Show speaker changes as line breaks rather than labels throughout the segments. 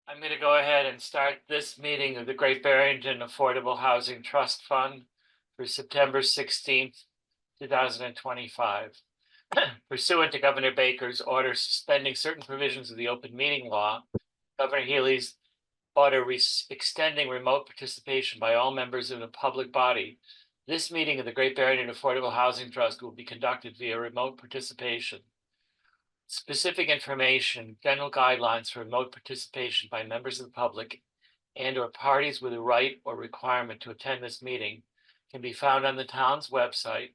I'm going to go ahead and start this meeting of the Great Barrington Affordable Housing Trust Fund for September 16th, 2025. Pursuant to Governor Baker's order suspending certain provisions of the open meeting law, Governor Healy's order extending remote participation by all members of the public body, this meeting of the Great Barrington Affordable Housing Trust will be conducted via remote participation. Specific information, general guidelines for remote participation by members of the public and or parties with a right or requirement to attend this meeting can be found on the town's website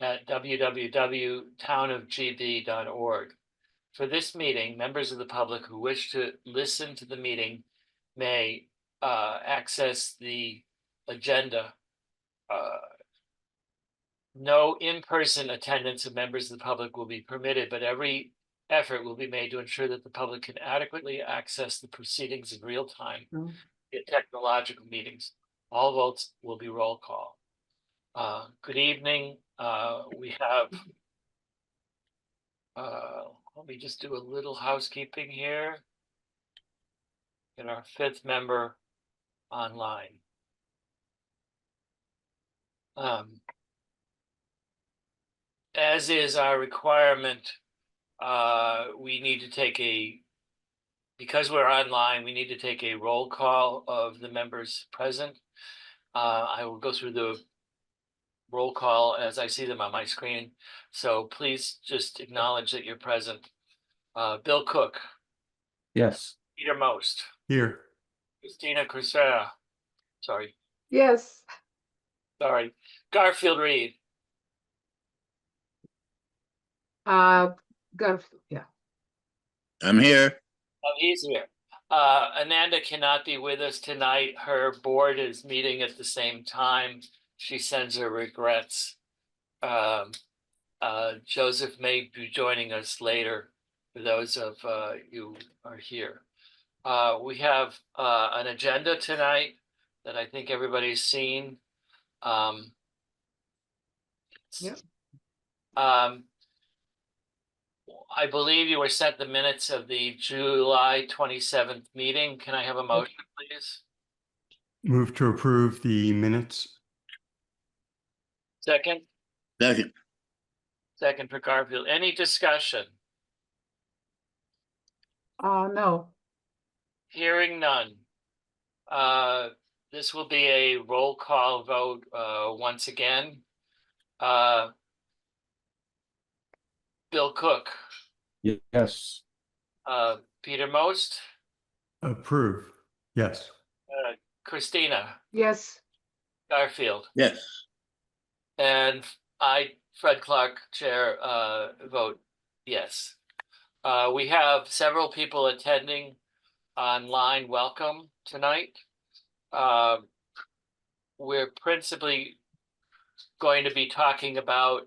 at www.townofgb.org. For this meeting, members of the public who wish to listen to the meeting may access the agenda. No in-person attendance of members of the public will be permitted, but every effort will be made to ensure that the public can adequately access the proceedings in real time in technological meetings. All votes will be roll call. Good evening. We have, let me just do a little housekeeping here. Get our fifth member online. As is our requirement, we need to take because we're online, we need to take a roll call of the members present. I will go through the roll call as I see them on my screen. So please just acknowledge that you're present. Bill Cook.
Yes.
Peter Most.
Here.
Christina Crucera. Sorry.
Yes.
Sorry. Garfield Reed.
Garfield, yeah.
I'm here.
Oh, he's here. Ananda cannot be with us tonight. Her board is meeting at the same time. She sends her regrets. Joseph may be joining us later for those of you who are here. We have an agenda tonight that I think everybody's seen.
Yep.
I believe you were sent the minutes of the July 27th meeting. Can I have a motion, please?
Move to approve the minutes.
Second?
Second.
Second for Garfield. Any discussion?
No.
Hearing none. This will be a roll call vote once again. Bill Cook.
Yes.
Peter Most.
Approve. Yes.
Christina.
Yes.
Garfield.
Yes.
And I, Fred Clark, Chair, vote yes. We have several people attending online. Welcome tonight. We're principally going to be talking about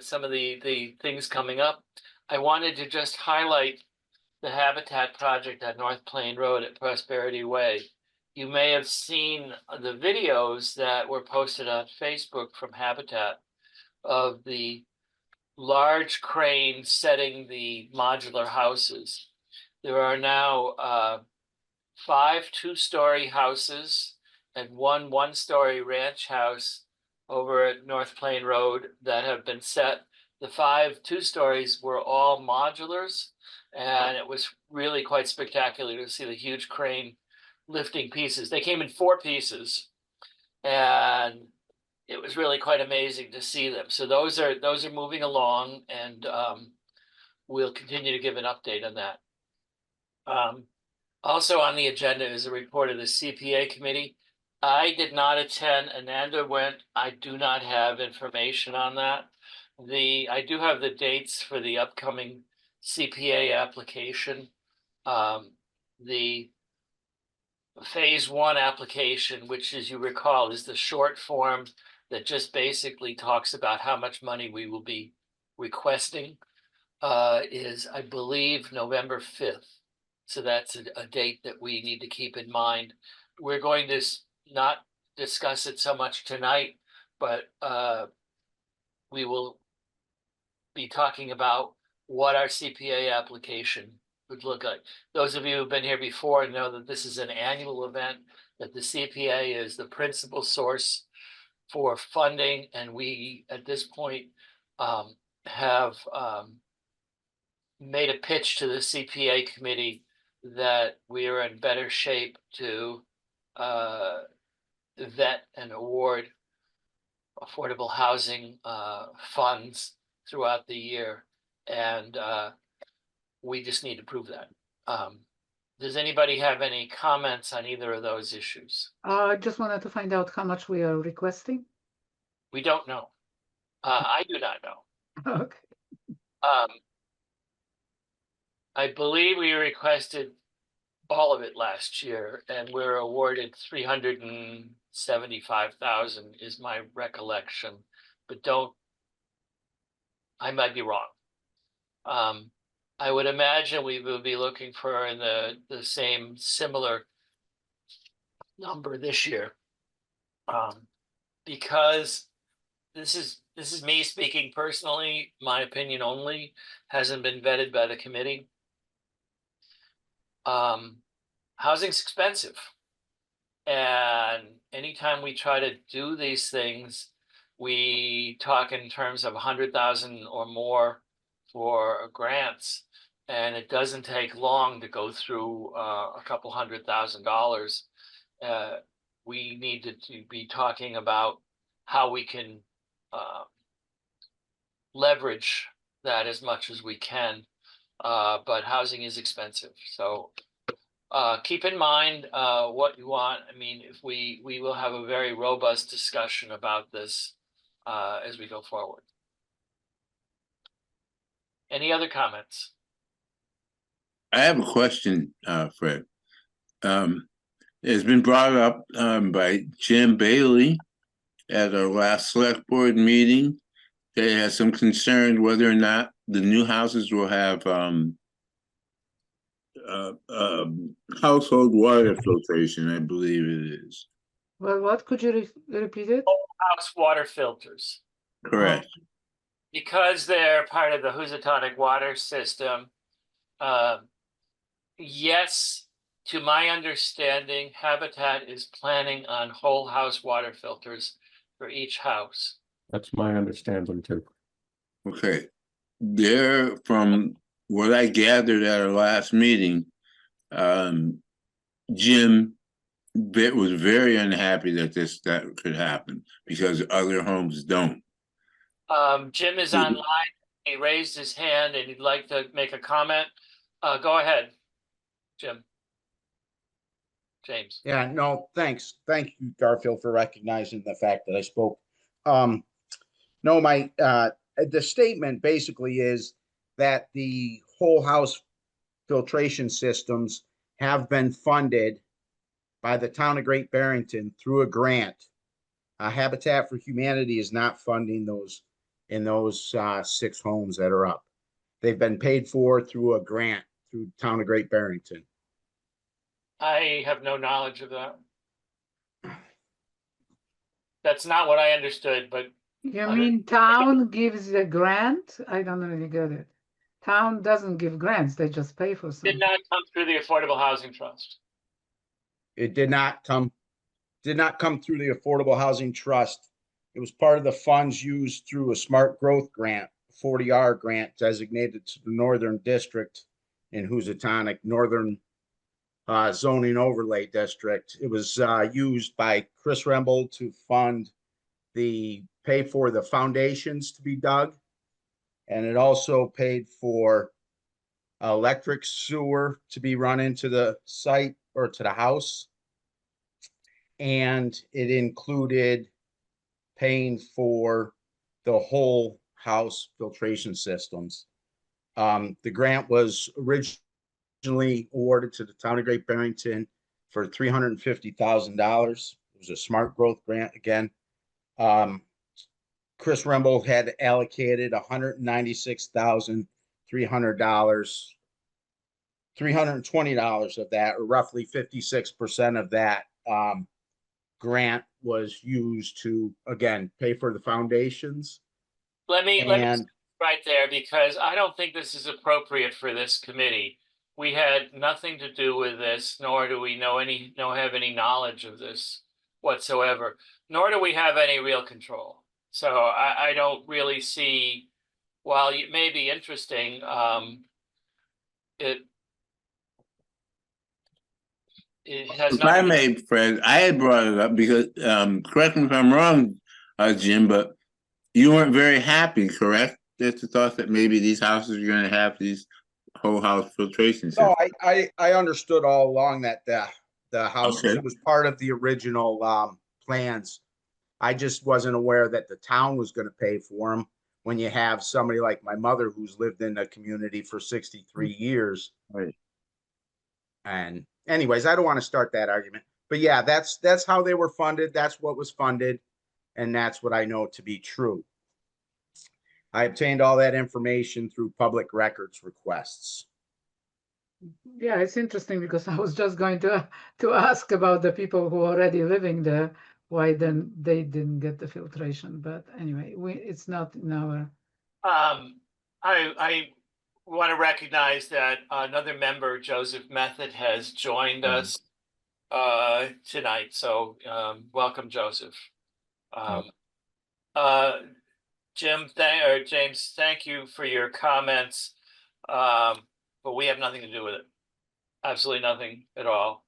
some of the things coming up. I wanted to just highlight the Habitat project at North Plain Road at Prosperity Way. You may have seen the videos that were posted on Facebook from Habitat of the large crane setting the modular houses. There are now 5 two-story houses and one story ranch house over at North Plain Road that have been set. The 5 two-stories were all modulars, and it was really quite spectacular to see the huge crane lifting pieces. They came in 4 pieces, and it was really quite amazing to see them. So those are moving along, and we'll continue to give an update on that. Also on the agenda is a report of the CPA committee. I did not attend. Ananda went. I do not have information on that. I do have the dates for the upcoming CPA application. The phase 1 application, which, as you recall, is the short form that just basically talks about how much money we will be requesting, is, I believe, November 5th. So that's a date that we need to keep in mind. We're going to not discuss it so much tonight, but we will be talking about what our CPA application would look like. Those of you who've been here before know that this is an annual event, that the CPA is the principal source for funding, and we, at this point, have made a pitch to the CPA committee that we are in better shape to vet and award affordable housing funds throughout the year. And we just need to prove that. Does anybody have any comments on either of those issues?
I just wanted to find out how much we are requesting.
We don't know. I do not know.
Okay.
I believe we requested all of it last year, and we're awarded 375,000 is my recollection, but I might be wrong. I would imagine we will be looking for in the same similar number this year. Because this is me speaking personally, my opinion only, hasn't been vetted by the committee. Housing's expensive. And anytime we try to do these things, we talk in terms of 100,000 or more for grants. And it doesn't take long to go through a couple $100,000. We need to be talking about how we can leverage that as much as we can. But housing is expensive. So keep in mind what you want. I mean, if we will have a very robust discussion about this as we go forward. Any other comments?
I have a question, Fred. It's been brought up by Jim Bailey at our last select board meeting. They had some concern whether or not the new houses will have household water filtration, I believe it is.
Well, what could you repeat it?
House water filters.
Correct.
Because they're part of the Housatonic water system. Yes, to my understanding, Habitat is planning on whole house water filters for each house.
That's my understanding too.
Okay. There, from what I gathered at our last meeting, Jim was very unhappy that that could happen because other homes don't.
Jim is online. He raised his hand and he'd like to make a comment. Go ahead, Jim. James.
Yeah, no, thanks. Thank you, Garfield, for recognizing the fact that I spoke. No, the statement basically is that the whole house filtration systems have been funded by the town of Great Barrington through a grant. Habitat for Humanity is not funding those in those 6 homes that are up. They've been paid for through a grant through town of Great Barrington.
I have no knowledge of that. That's not what I understood, but
You mean town gives a grant? I don't really get it. Town doesn't give grants, they just pay for
did
something.
not come through the Affordable Housing Trust.
It did not come through the Affordable Housing Trust. It was part of the funds used through a smart growth grant, 40R grant designated to the Northern District in Housatonic, Northern Zoning Overlay District. It was used by Chris Remble to pay for the foundations to be dug. And it also paid for electric sewer to be run into the site or to the house. And it included paying for the whole house filtration systems. The grant was originally awarded to the town of Great Barrington for $350,000. It was a smart growth grant again. Chris Remble had allocated $196,300, $320 of that, or roughly 56% of that grant was used to, again, pay for the foundations.
Let me
And
right there, because I don't think this is appropriate for this committee. we had nothing to do with this, nor do we have any knowledge of this whatsoever, nor do we have any real control. So I don't really see, while it may be interesting, it has
If I
nothing.
may, Fred, I had brought it up because, correct me if I'm wrong, Jim, but you weren't very happy, correct? That's the thought that maybe these houses are going to have these whole house filtration
No,
systems.
I understood all along that the house,
Okay.
it was part of the original plans. I just wasn't aware that the town was gonna pay for them when you have somebody like my mother who's lived in the community for 63 years.
Right.
And anyways, I don't want to start that argument. But yeah, that's how they were funded. That's what was funded, and that's what I know to be true. I obtained all that information through public records requests.
Yeah, it's interesting because I was just going to ask about the people who are already living there, why then they didn't get the filtration. But anyway, it's not in our.
I want to recognize that another member, Joseph Method, has joined us tonight. So welcome, Joseph. James, thank you for your comments. But we have nothing to do with it. Absolutely nothing at all.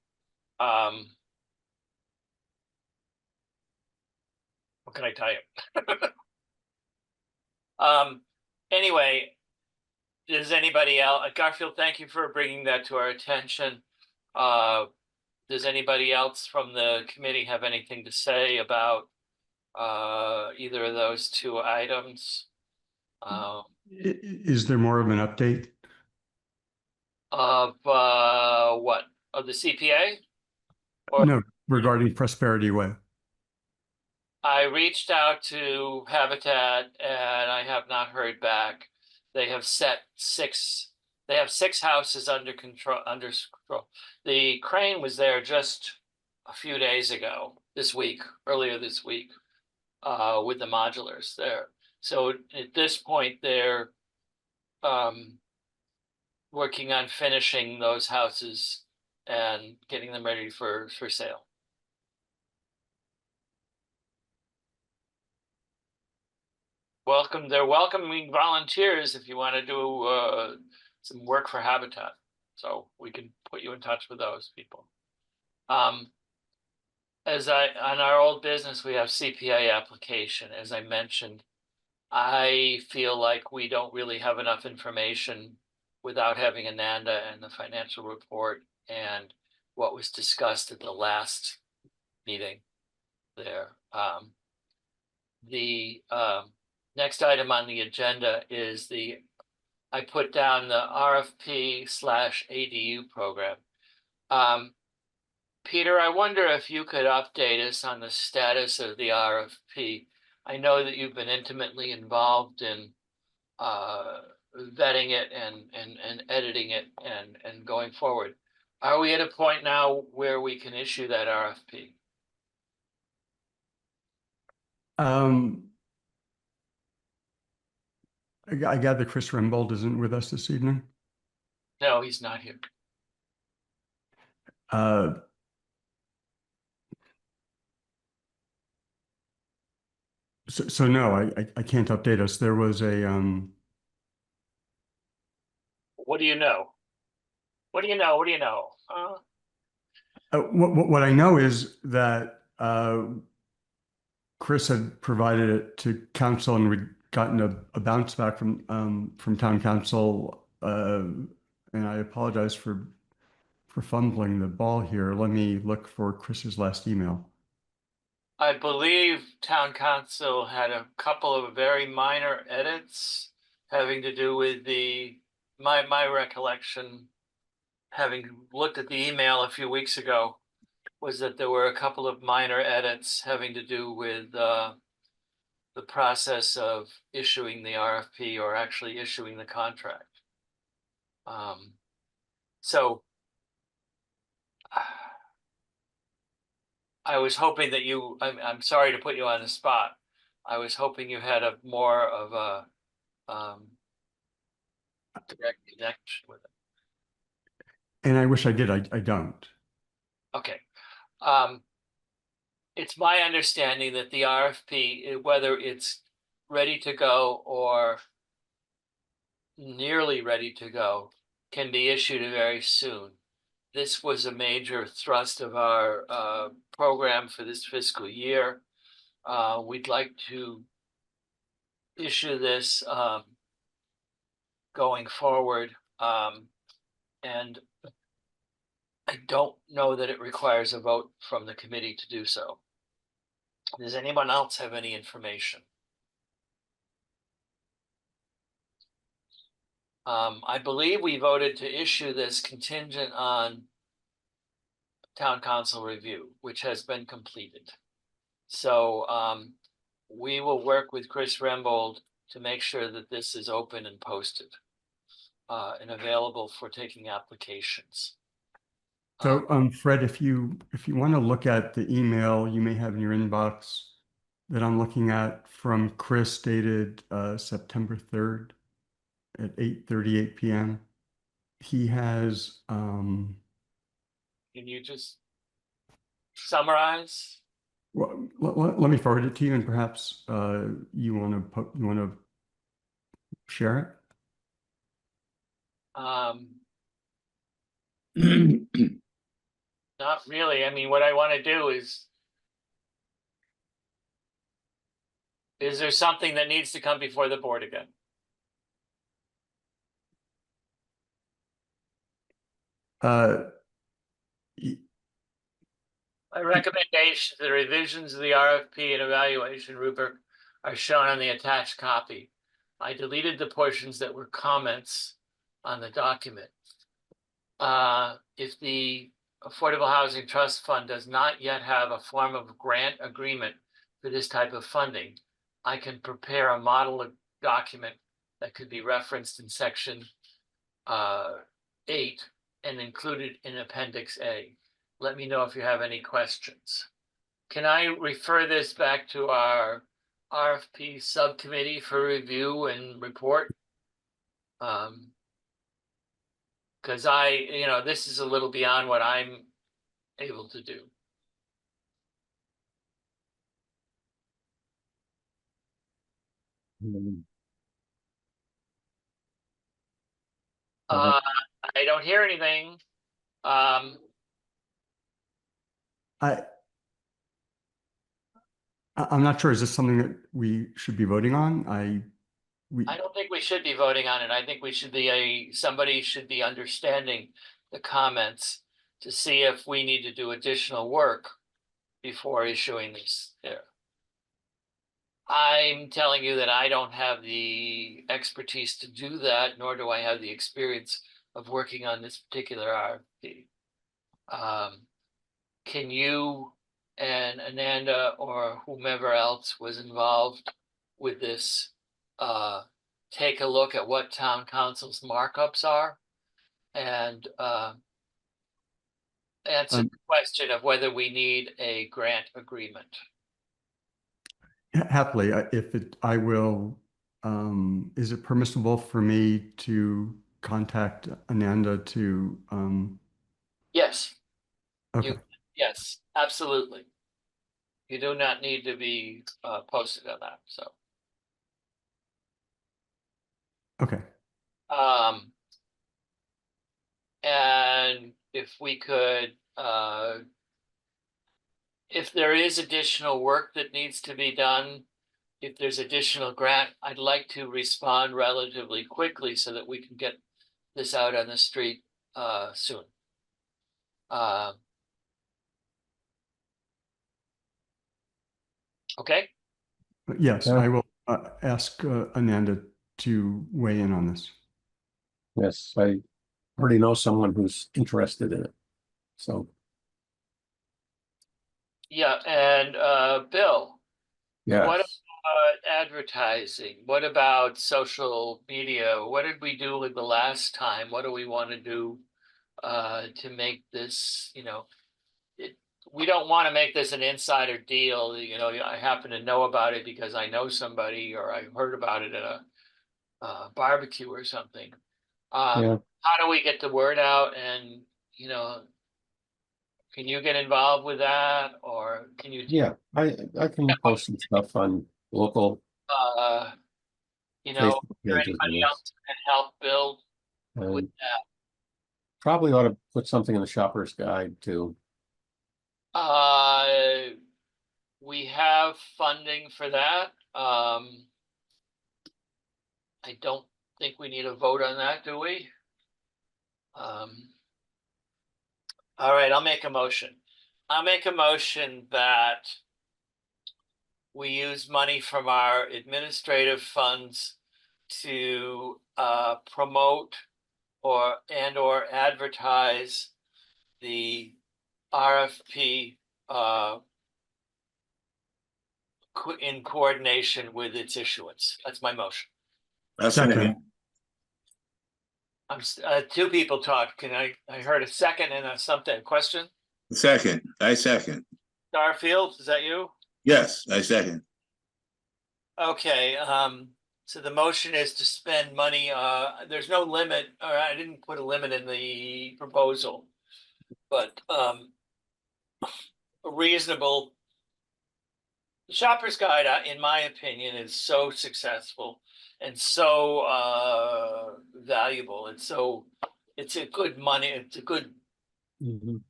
What can I tell you? Anyway, does anybody else, Garfield, thank you for bringing that to our attention. Does anybody else from the committee have anything to say about either of those two items?
Is there more of an update?
Of what? Of the CPA? Or
No, regarding Prosperity Way.
I reached out to Habitat and I have not heard back. They have six houses under control. The crane was there just a few days ago, earlier this week, with the modulars there. So at this point, they're working on finishing those houses and getting them ready for sale. They're welcoming volunteers if you want to do some work for Habitat. So we can put you in touch with those people. On our old business, we have CPA application. As I mentioned, I feel like we don't really have enough information without having Ananda and the financial report and what was discussed at the last meeting there. The next item on the agenda is I put down the RFP/ADU program. Peter, I wonder if you could update us on the status of the RFP. I know that you've been intimately involved in vetting it and editing it and going forward. Are we at a point now where we can issue that RFP?
I gather Chris Rembold isn't with us this evening.
No, he's not here.
So no, I can't update us. There was a
What do you know? What do you know? What do you know?
what I know is that Chris had provided it to council and we'd gotten a bounce back from town council, and I apologize for fumbling the ball here. Let me look for Chris's last email.
I believe town council had a couple of very minor edits having to do with my recollection, having looked at the email a few weeks ago, was that there were a couple of minor edits having to do with the process of issuing the RFP or actually issuing the contract. So I was hoping that I'm sorry to put you on the spot. I was hoping you had a more of a direct connection with it.
And I wish I did. I don't.
Okay. It's my understanding that the RFP, whether it's ready to go or nearly ready to go, can be issued very soon. This was a major thrust of our program for this fiscal year. We'd like to issue this going forward. And I don't know that it requires a vote from the committee to do so. Does anyone else have any information? I believe we voted to issue this contingent on town council review, which has been completed. So we will work with Chris Rembold to make sure that this is open and posted and available for taking applications.
So, Fred, if you want to look at the email you may have in your inbox that I'm looking at from Chris dated September 3rd at 8:38 p.m., he has
Can you just summarize?
well, let me forward it to you, and perhaps you want to share it.
Not really. I mean, what I want to do is there something that needs to come before the board again? My recommendation, the revisions of the RFP and evaluation rubric are shown on the attached copy. I deleted the portions that were comments on the document. If the Affordable Housing Trust Fund does not yet have a form of grant agreement for this type of funding, I can prepare a model document that could be referenced in section 8 and included in Appendix A. Let me know if you have any questions. Can I refer this back to our RFP subcommittee for review and report? Because this is a little beyond what I'm able to do. I don't hear anything.
I'm not sure. Is this something that we should be voting on?
I don't think we should be voting on it. I think we should be somebody should be understanding the comments to see if we need to do additional work before issuing this there. I'm telling you that I don't have the expertise to do that, nor do I have the experience of working on this particular RFP. Can you and Ananda or whomever else was involved with this take a look at what town council's markups are and answer the question of whether we need a grant agreement?
Happily, I will. Is it permissible for me to contact Ananda to?
Yes.
Okay.
Yes, absolutely. You do not need to be posted on that. So.
Okay.
And if we could, if there is additional work that needs to be done, if there's additional grant, I'd like to respond relatively quickly so that we can get this out on the street soon. Okay.
Yes,
Yeah.
I will ask Ananda to weigh in on this.
Yes, I already know someone who's interested in it. So,
Yeah, and Bill, what
yes.
about advertising? What about social media? What did we do with the last time? What do we want to do to make this, we don't want to make this an insider deal. I happen to know about it because I know somebody or I heard about it at a barbecue or something.
Yeah.
How do we get the word out and you know, can you get involved with that, or can you?
Yeah, I can post some stuff on local
Uh, you know,
Facebook
is there
pages and
anybody
this.
else who can help Bill with
And
that?
probably ought to put something in the shopper's guide too.
We have funding for that. I don't think we need a vote on that, do we? All right, I'll make a motion. I'll make a motion that we use money from our administrative funds to promote or advertise the RFP in coordination with its issuance. That's my motion.
That's
Second.
Two people talked. I heard a second and a question.
Second, I second.
Garfield, is that you?
Yes, I second.
Okay, so the motion is to spend money, there's no limit, or I didn't put a limit in the proposal. But, a reasonable. The Shopper's Guide, in my opinion, is so successful and so, valuable. It's a good money, it's a good,
Mhm.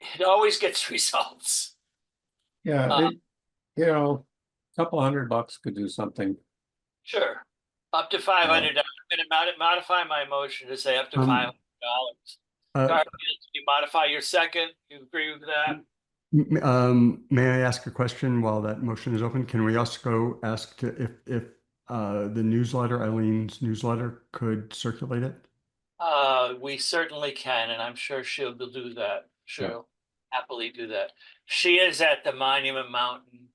it always gets results.
Yeah,
Uh,
a couple $100 could do something.
Sure, up to $500. I'm gonna modify my motion to say up to
Um,
$500. Garfield, can you modify your second? You agree with that?
May I ask a question while that motion is open? Can we also go ask if the newsletter, Eileen's newsletter, could circulate it?
We certainly can, and I'm sure she'll do that.
Yeah.
She'll happily do that. She is at the Monument Mountain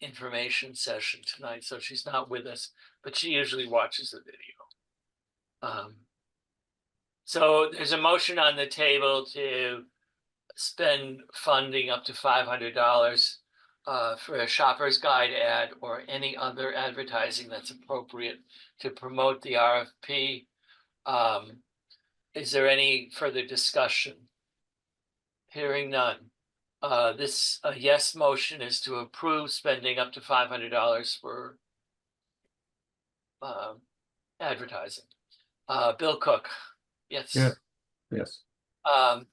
information session tonight, so she's not with us, but she usually watches the video. So there's a motion on the table to spend funding up to $500 for a shopper's guide ad or any other advertising that's appropriate to promote the RFP. Is there any further discussion? Hearing none. This yes motion is to approve spending up to $500 for advertising. Bill Cook, yes.
Yeah. Yes.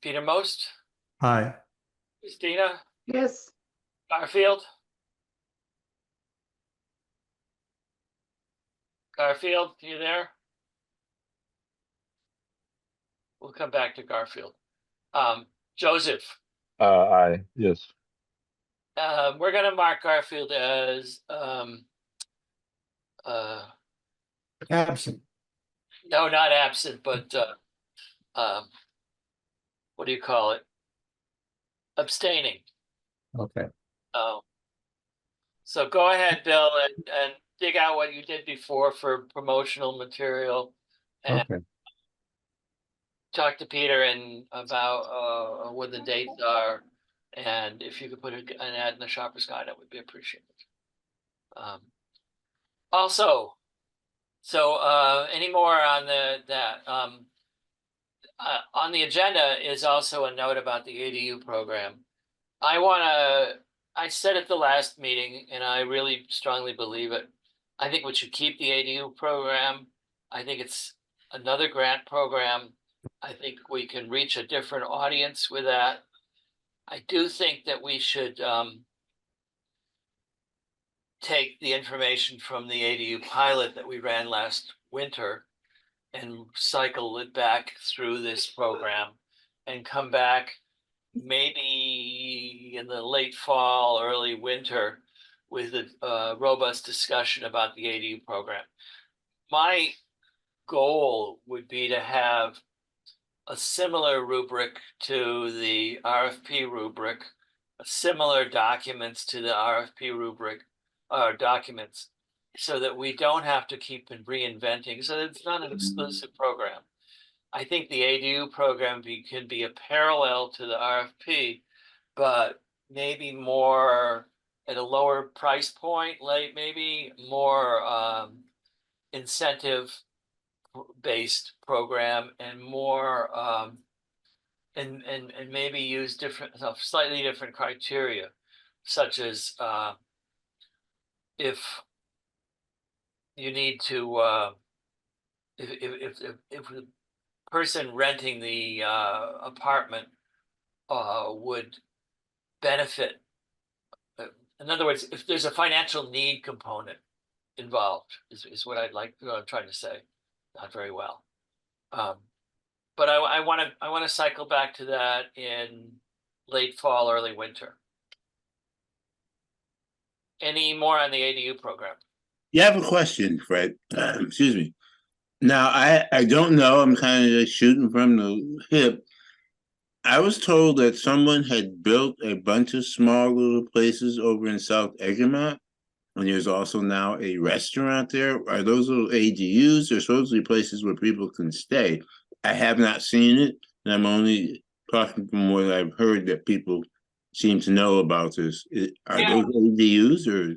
Peter Most,
Hi.
Christina,
Yes,
Garfield. Garfield, you there? We'll come back to Garfield. Joseph,
Aye, yes.
we're gonna mark Garfield as
Absent.
no, not absent, but what do you call it? Abstaining.
Okay.
Oh. So go ahead, Bill, and dig out what you did before for promotional material and
Okay.
talk to Peter and about what the dates are. And if you could put an ad in the shopper's guide, that would be appreciated. Also, so any more on that? On the agenda is also a note about the ADU program. I said at the last meeting, and I really strongly believe it. I think we should keep the ADU program. I think it's another grant program. I think we can reach a different audience with that. I do think that we should take the information from the ADU pilot that we ran last winter and cycle it back through this program and come back maybe in the late fall, early winter with a robust discussion about the ADU program. My goal would be to have a similar rubric to the RFP rubric, similar documents to the RFP rubric, documents, so that we don't have to keep reinventing, so it's not an exclusive program. I think the ADU program can be a parallel to the RFP, but maybe more at a lower price point, like maybe more incentive based program and more and maybe use slightly different criteria, such as if you need to if the person renting the apartment would benefit. In other words, if there's a financial need component involved, is what I'm trying to say. Not very well. But I want to cycle back to that in late fall, early winter. Any more on the ADU program?
You have a question, Fred. Excuse me. Now, I don't know. I'm kind of just shooting from the hip. I was told that someone had built a bunch of small little places over in South Egremont, and there's also now a restaurant there. Are those little ADUs? They're supposedly places where people can stay. I have not seen it, and I'm only talking from what I've heard that people seem to know about this. Are those ADUs or?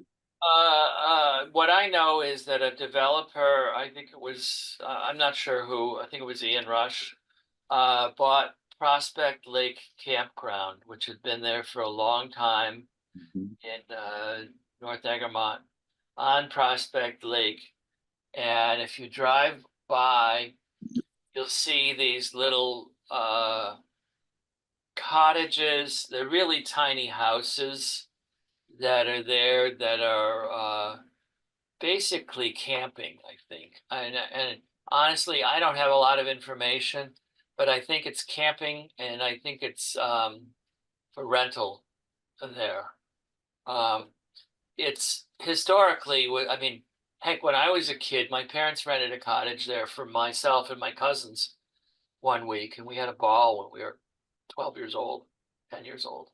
What I know is that a developer, I think it was, I'm not sure who, I think it was Ian Rush, bought Prospect Lake Campground, which had been there for a long time in North Egremont on Prospect Lake. And if you drive by, you'll see these little cottages. They're really tiny houses that are there that are basically camping, I think. And honestly, I don't have a lot of information, but I think it's camping and I think it's for rental there. It's historically, I mean, heck, when I was a kid, my parents rented a cottage there for myself and my cousins one week, and we had a ball when we were 12 years old, 10 years old.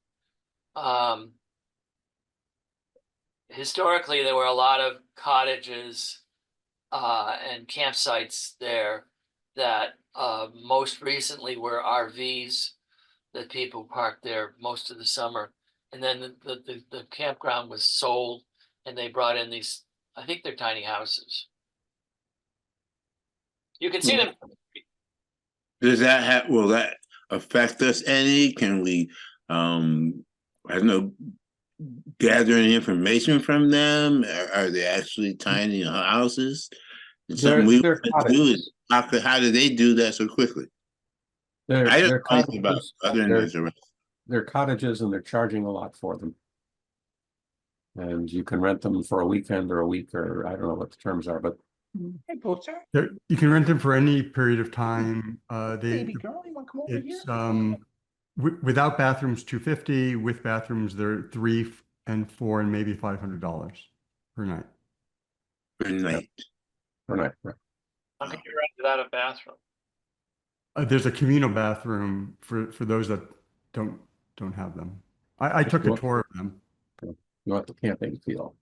Historically, there were a lot of cottages and campsites there that most recently were RVs that people parked there most of the summer. And then the campground was sold and they brought in these, I think they're tiny houses. You can see them.
Does that will that affect us any? Can we, I don't know, gather any information from them? Are they actually tiny houses? It's something we
They're
want to do.
cottages.
How did they do that so quickly? I don't
They're
know anything about
cottages.
other than
They're cottages and they're charging a lot for them. And you can rent them for a weekend or a week, or I don't know what the terms are, but
Hey, Poacher.
You can rent them for any period of time.
Baby girl, you want to come over here?
It's without bathrooms, $250. With bathrooms, they're $300 and $400 and maybe $500 per night.
per night.
per night. Right.
How can you rent without a bathroom?
There's a communal bathroom for those that don't have them. I took a tour of them.
You want the camping feel.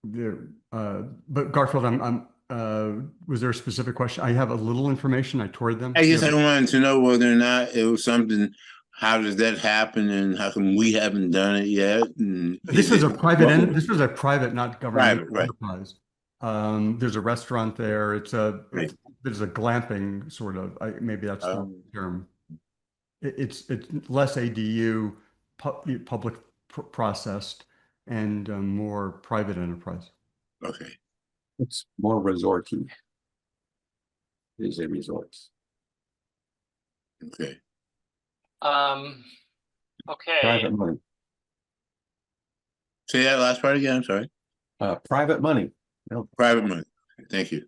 There, but Garfield, was there a specific question? I have a little information. I toured them.
I guess I wanted to know whether or not it was something. How does that happen, and how come we haven't done it yet? And
this was a private this was a private, not government
Private, right.
enterprise. There's a restaurant there.
Right.
There's a glamping sort of. Maybe that's the term. It's less ADU, public processed, and more private enterprise.
Okay.
It's more resorty. These are resorts.
Okay.
Okay.
Private money.
Say that last part again. I'm sorry.
Private money. No.
Private money. Thank you.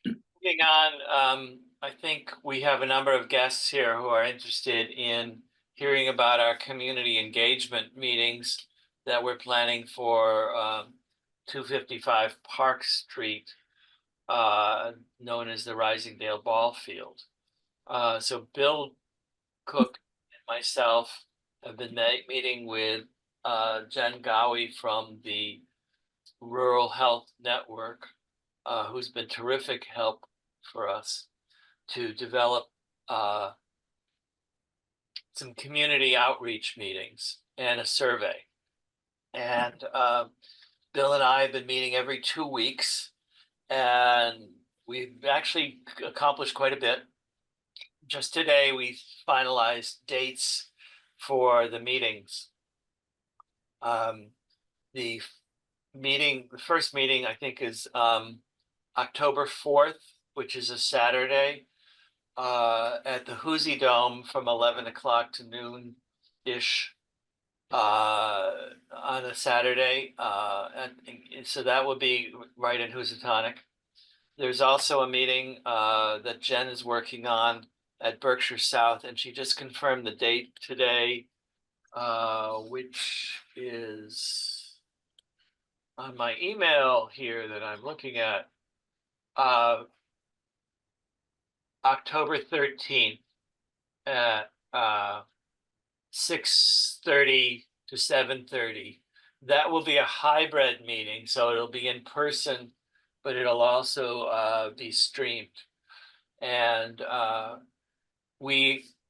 Moving on, I think we have a number of guests here who are interested in hearing about our community engagement meetings that we're planning for 255 Park Street, known as the Risingdale Ball Field. So Bill Cook and myself have been meeting with Jen Gowie from the Rural Health Network, who's been terrific help for us to develop some community outreach meetings and a survey. And Bill and I have been meeting every 2 weeks, And we've actually accomplished quite a bit. Just today, we finalized dates for the meetings. The first meeting, I think, is October 4th, which is a Saturday, at the Hoosie Dome from 11 o'clock to noon-ish on a Saturday. And so that would be right in Housatonic. There's also a meeting that Jen is working on at Berkshire South, and she just confirmed the date today, which is on my email here that I'm looking at. October 13th at 6:30 to 7:30. That will be a hybrid meeting, so it'll be in person, but it'll also be streamed. And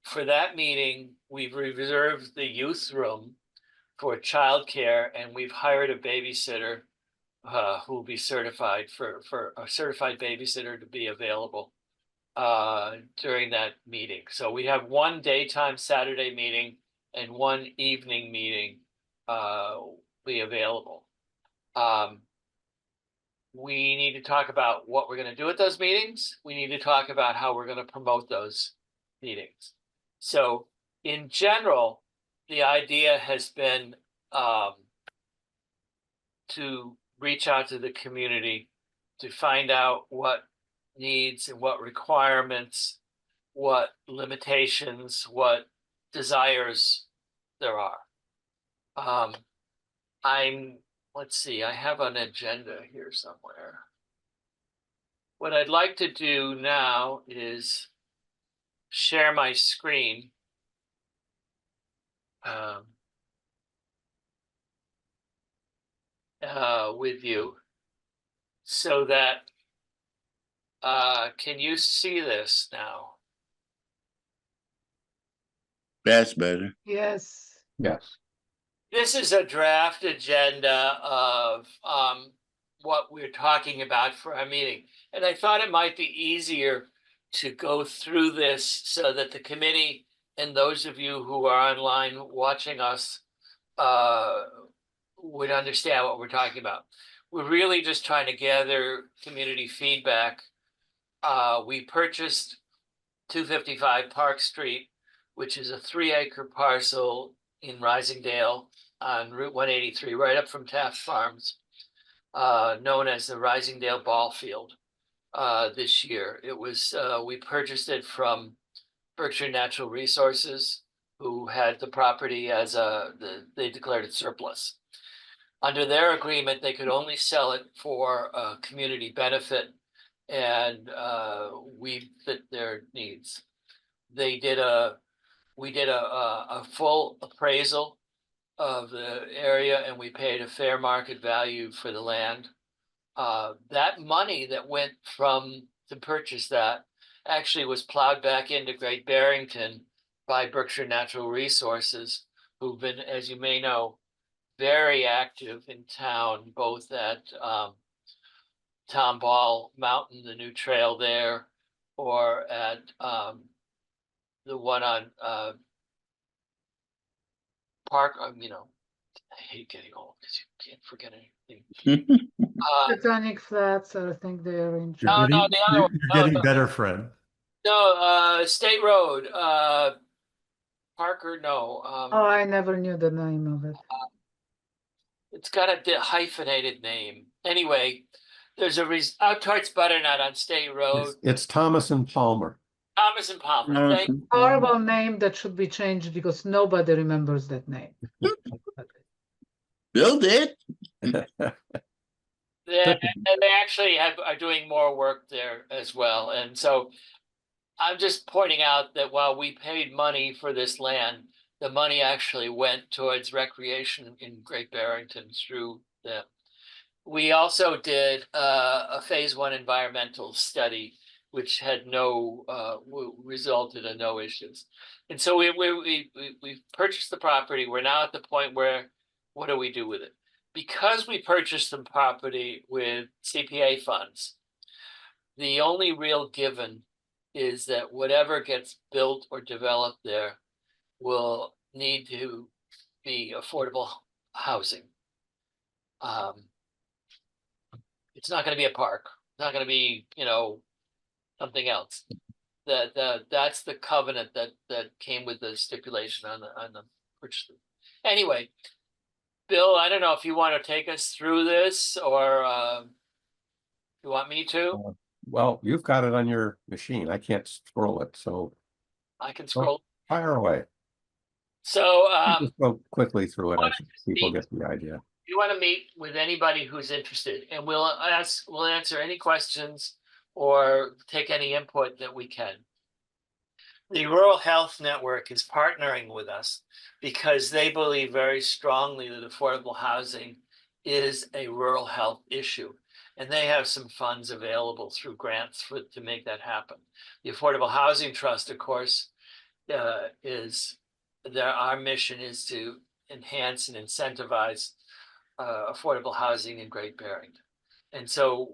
for that meeting, we've reserved the youth room for childcare, and we've hired a babysitter who will be certified for a certified babysitter to be available during that meeting. So we have one daytime Saturday meeting and one evening meeting be available. We need to talk about what we're going to do at those meetings. We need to talk about how we're going to promote those meetings. So in general, the idea has been to reach out to the community to find out what needs and what requirements, what limitations, what desires there are. Let's see, I have an agenda here somewhere. What I'd like to do now is share my screen. With you so that can you see this now?
That's better.
Yes.
Yes.
This is a draft agenda of what we're talking about for our meeting. And I thought it might be easier to go through this so that the committee and those of you who are online watching us would understand what we're talking about. We're really just trying to gather community feedback. We purchased 255 Park Street, which is a 3-acre parcel in Risingdale on Route 183, right up from Taft Farms, known as the Risingdale Ball Field. This year, it was we purchased it from Berkshire Natural Resources, who had the property as they declared it surplus. Under their agreement, they could only sell it for community benefit, and we fit their needs. We did a full appraisal of the area, and we paid a fair market value for the land. That money that went to purchase that actually was plowed back into Great Barrington by Berkshire Natural Resources, who've been, as you may know, very active in town, both at Tom Ball Mountain, the new trail there, or at the one on Park. I hate getting old because you can't forget anything.
Botanic Flats, I think they're in.
No, the other one.
You're getting better, Fred.
No, State Road, Parker, no.
Oh, I never knew the name of it.
It's got a hyphenated name. Anyway, there's out towards Butternut on State Road.
It's Thomas and Palmer.
Thomas and Palmer.
Horrible name that should be changed because nobody remembers that name.
Bill did.
They actually are doing more work there as well. And so I'm just pointing out that while we paid money for this land, the money actually went towards recreation in Great Barrington through them. We also did a phase 1 environmental study, which had resulted in no issues. And so we purchased the property. We're now at the point where, what do we do with it? Because we purchased the property with CPA funds, the only real given is that whatever gets built or developed there will need to be affordable housing. It's not going to be a park. It's not going to be, something else. That's the covenant that came with the stipulation on the purchase. Anyway, Bill, I don't know if you want to take us through this, or you want me to?
Well, you've got it on your machine. I can't scroll it, so
I can scroll.
fire away.
So
Just go quickly through it. I
wanna
think people
speak-
get the idea.
you want to meet with anybody who's interested, and we'll answer any questions or take any input that we can. The Rural Health Network is partnering with us because they believe very strongly that affordable housing is a rural health issue. And they have some funds available through grants to make that happen. The Affordable Housing Trust, of course, our mission is to enhance and incentivize affordable housing in Great Barrington. And so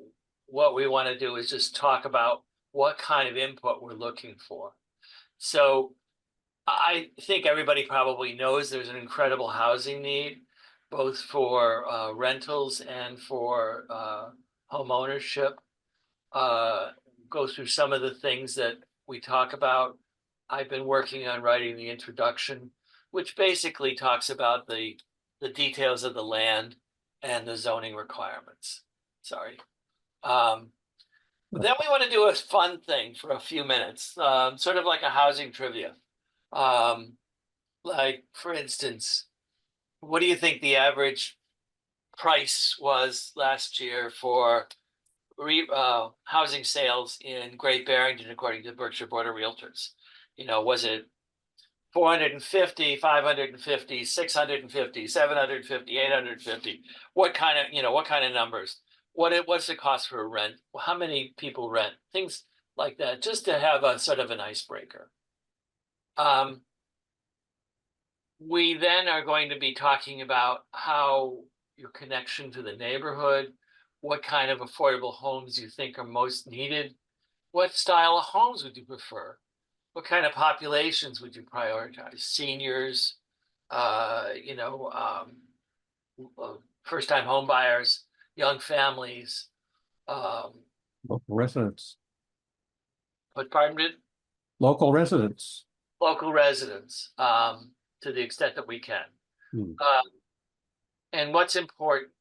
what we want to do is just talk about what kind of input we're looking for. So I think everybody probably knows there's an incredible housing need, both for rentals and for home ownership. Go through some of the things that we talk about. I've been working on writing the introduction, which basically talks about the details of the land and the zoning requirements. Sorry. Then we want to do a fun thing for a few minutes, sort of like a housing trivia. Like, for instance, what do you think the average price was last year for housing sales in Great Barrington, according to Berkshire Board of Realtors? Was it 450, 550, 650, 750, 850? What kind of numbers? What's the cost for a rent? How many people rent? Things like that, just to have a sort of an icebreaker. We then are going to be talking about how your connection to the neighborhood, what kind of affordable homes you think are most needed, what style of homes would you prefer? What kind of populations would you prioritize? Seniors, first-time home buyers, young families.
Local residents.
But pardon me?
Local residents.
Local residents, to the extent that we can. And what's important,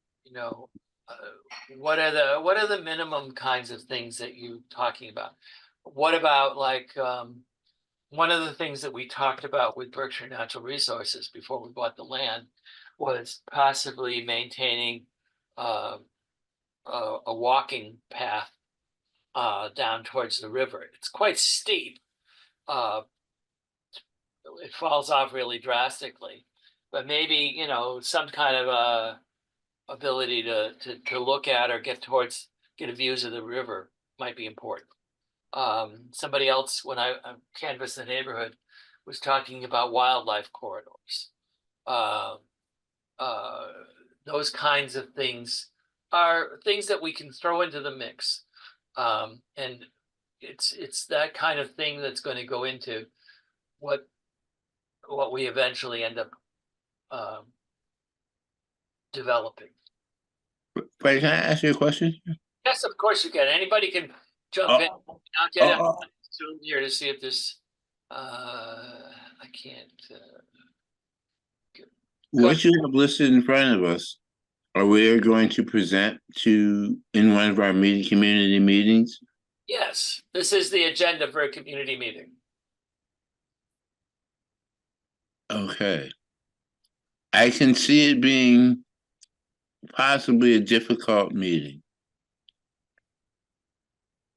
what are the minimum kinds of things that you're talking about? What about one of the things that we talked about with Berkshire Natural Resources before we bought the land was possibly maintaining a walking path down towards the river. It's quite steep. It falls off really drastically, but maybe some kind of ability to look at or get views of the river might be important. Somebody else, when I canvassed the neighborhood, was talking about wildlife corridors. Those kinds of things are things that we can throw into the mix. And it's that kind of thing that's going to go into what we eventually end up developing.
Wait, can I ask you a question?
Yes, of course you can. Anybody can jump in. I'll get on Zoom here to see if this. I can't.
What you have listed in front of us, are we going to present in one of our community meetings?
Yes, this is the agenda for a community meeting.
Okay. I can see it being possibly a difficult meeting.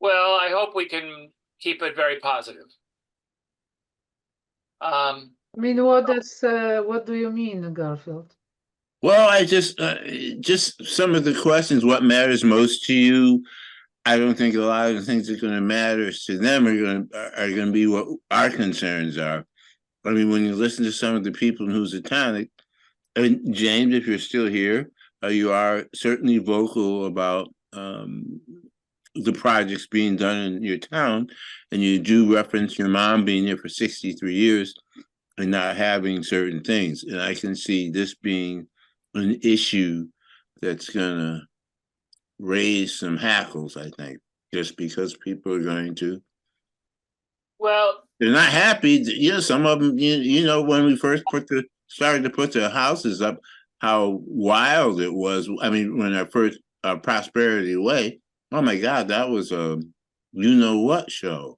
Well, I hope we can keep it very positive.
I mean, what do you mean, Garfield?
Well, I just some of the questions, what matters most to you? I don't think a lot of the things that are going to matter to them are going to be what our concerns are. I mean, when you listen to some of the people in Housatonic, and James, if you're still here, you are certainly vocal about the projects being done in your town, and you do reference your mom being there for 63 years and not having certain things. And I can see this being an issue that's gonna raise some hackles, I think, just because people are going to,
Well,
they're not happy. You know, some of them, you know, when we first started to put the houses up, how wild it was. I mean, when our first Prosperity Way, oh my God, that was a you know what show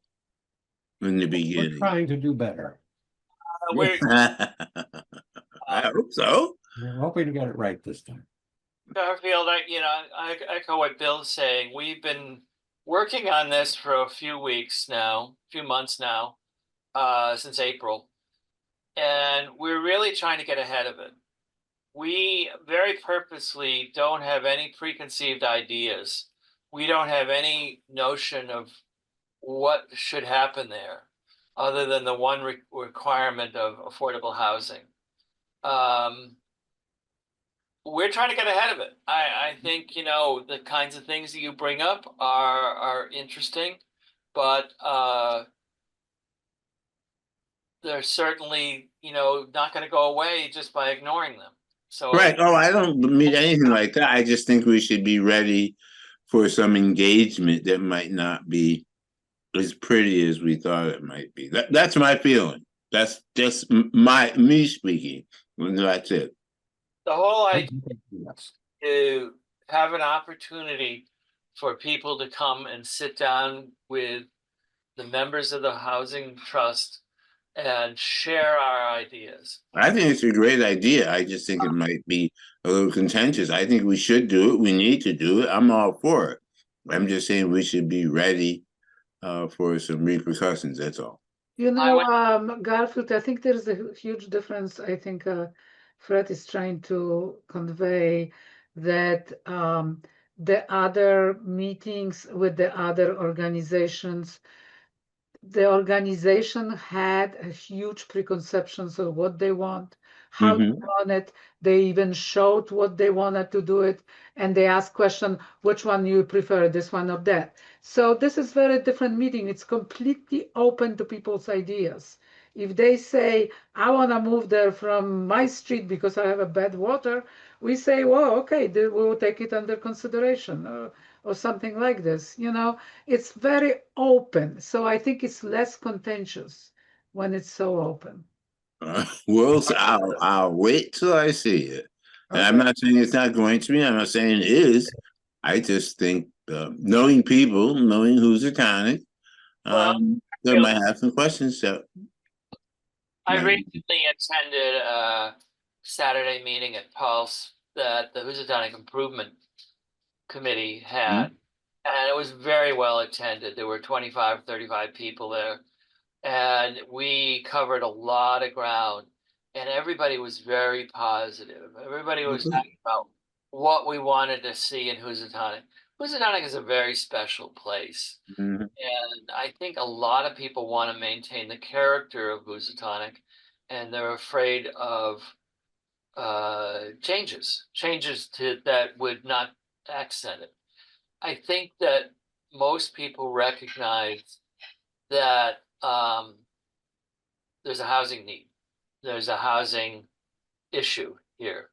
in the
We're
beginning.
trying to do better.
we're
I hope so.
We're hoping to get it right this time.
Garfield, I echo what Bill's saying. We've been working on this for a few months now, since April. And we're really trying to get ahead of it. We very purposely don't have any preconceived ideas. We don't have any notion of what should happen there, other than the one requirement of affordable housing. We're trying to get ahead of it. I think, the kinds of things that you bring up are interesting, but they're certainly, not going to go away just by ignoring them. So
Right. Oh, I don't mean anything like that. I just think we should be ready for some engagement that might not be as pretty as we thought it might be. That's my feeling. That's just me speaking. That's it.
the whole idea
Yes.
to have an opportunity for people to come and sit down with the members of the housing trust and share our ideas.
I think it's a great idea. I just think it might be a little contentious. I think we should do it. We need to do it. I'm all for it. I'm just saying we should be ready for some repercussions. That's all.
Garfield, I think there's a huge difference. I think Fred is trying to convey that the other meetings with the other organizations, the organization had a huge preconceptions of what they want, how they want it. They even showed what they wanted to do it, and they asked question, which one you prefer, this one or that. So this is very different meeting. It's completely open to people's ideas. If they say, I want to move there from my street because I have a bad water, we say, well, okay, we will take it under consideration, or something like this. It's very open. So I think it's less contentious when it's so open.
Well, I'll wait till I see it. And I'm
Okay.
not saying it's not going to be. I'm not saying it is. I just think knowing people, knowing who's iconic, they might have some questions. So
I recently attended a Saturday meeting at Pulse that the Housatonic Improvement Committee had, and it was very well attended. There were 25, 35 people there, and we covered a lot of ground, and everybody was very positive. Everybody was talking about what we wanted to see in Housatonic. Housatonic is a very special place.
Mhm.
And I think a lot of people want to maintain the character of Housatonic, and they're afraid of changes that would not accent it. I think that most people recognize that there's a housing need. There's a housing issue here.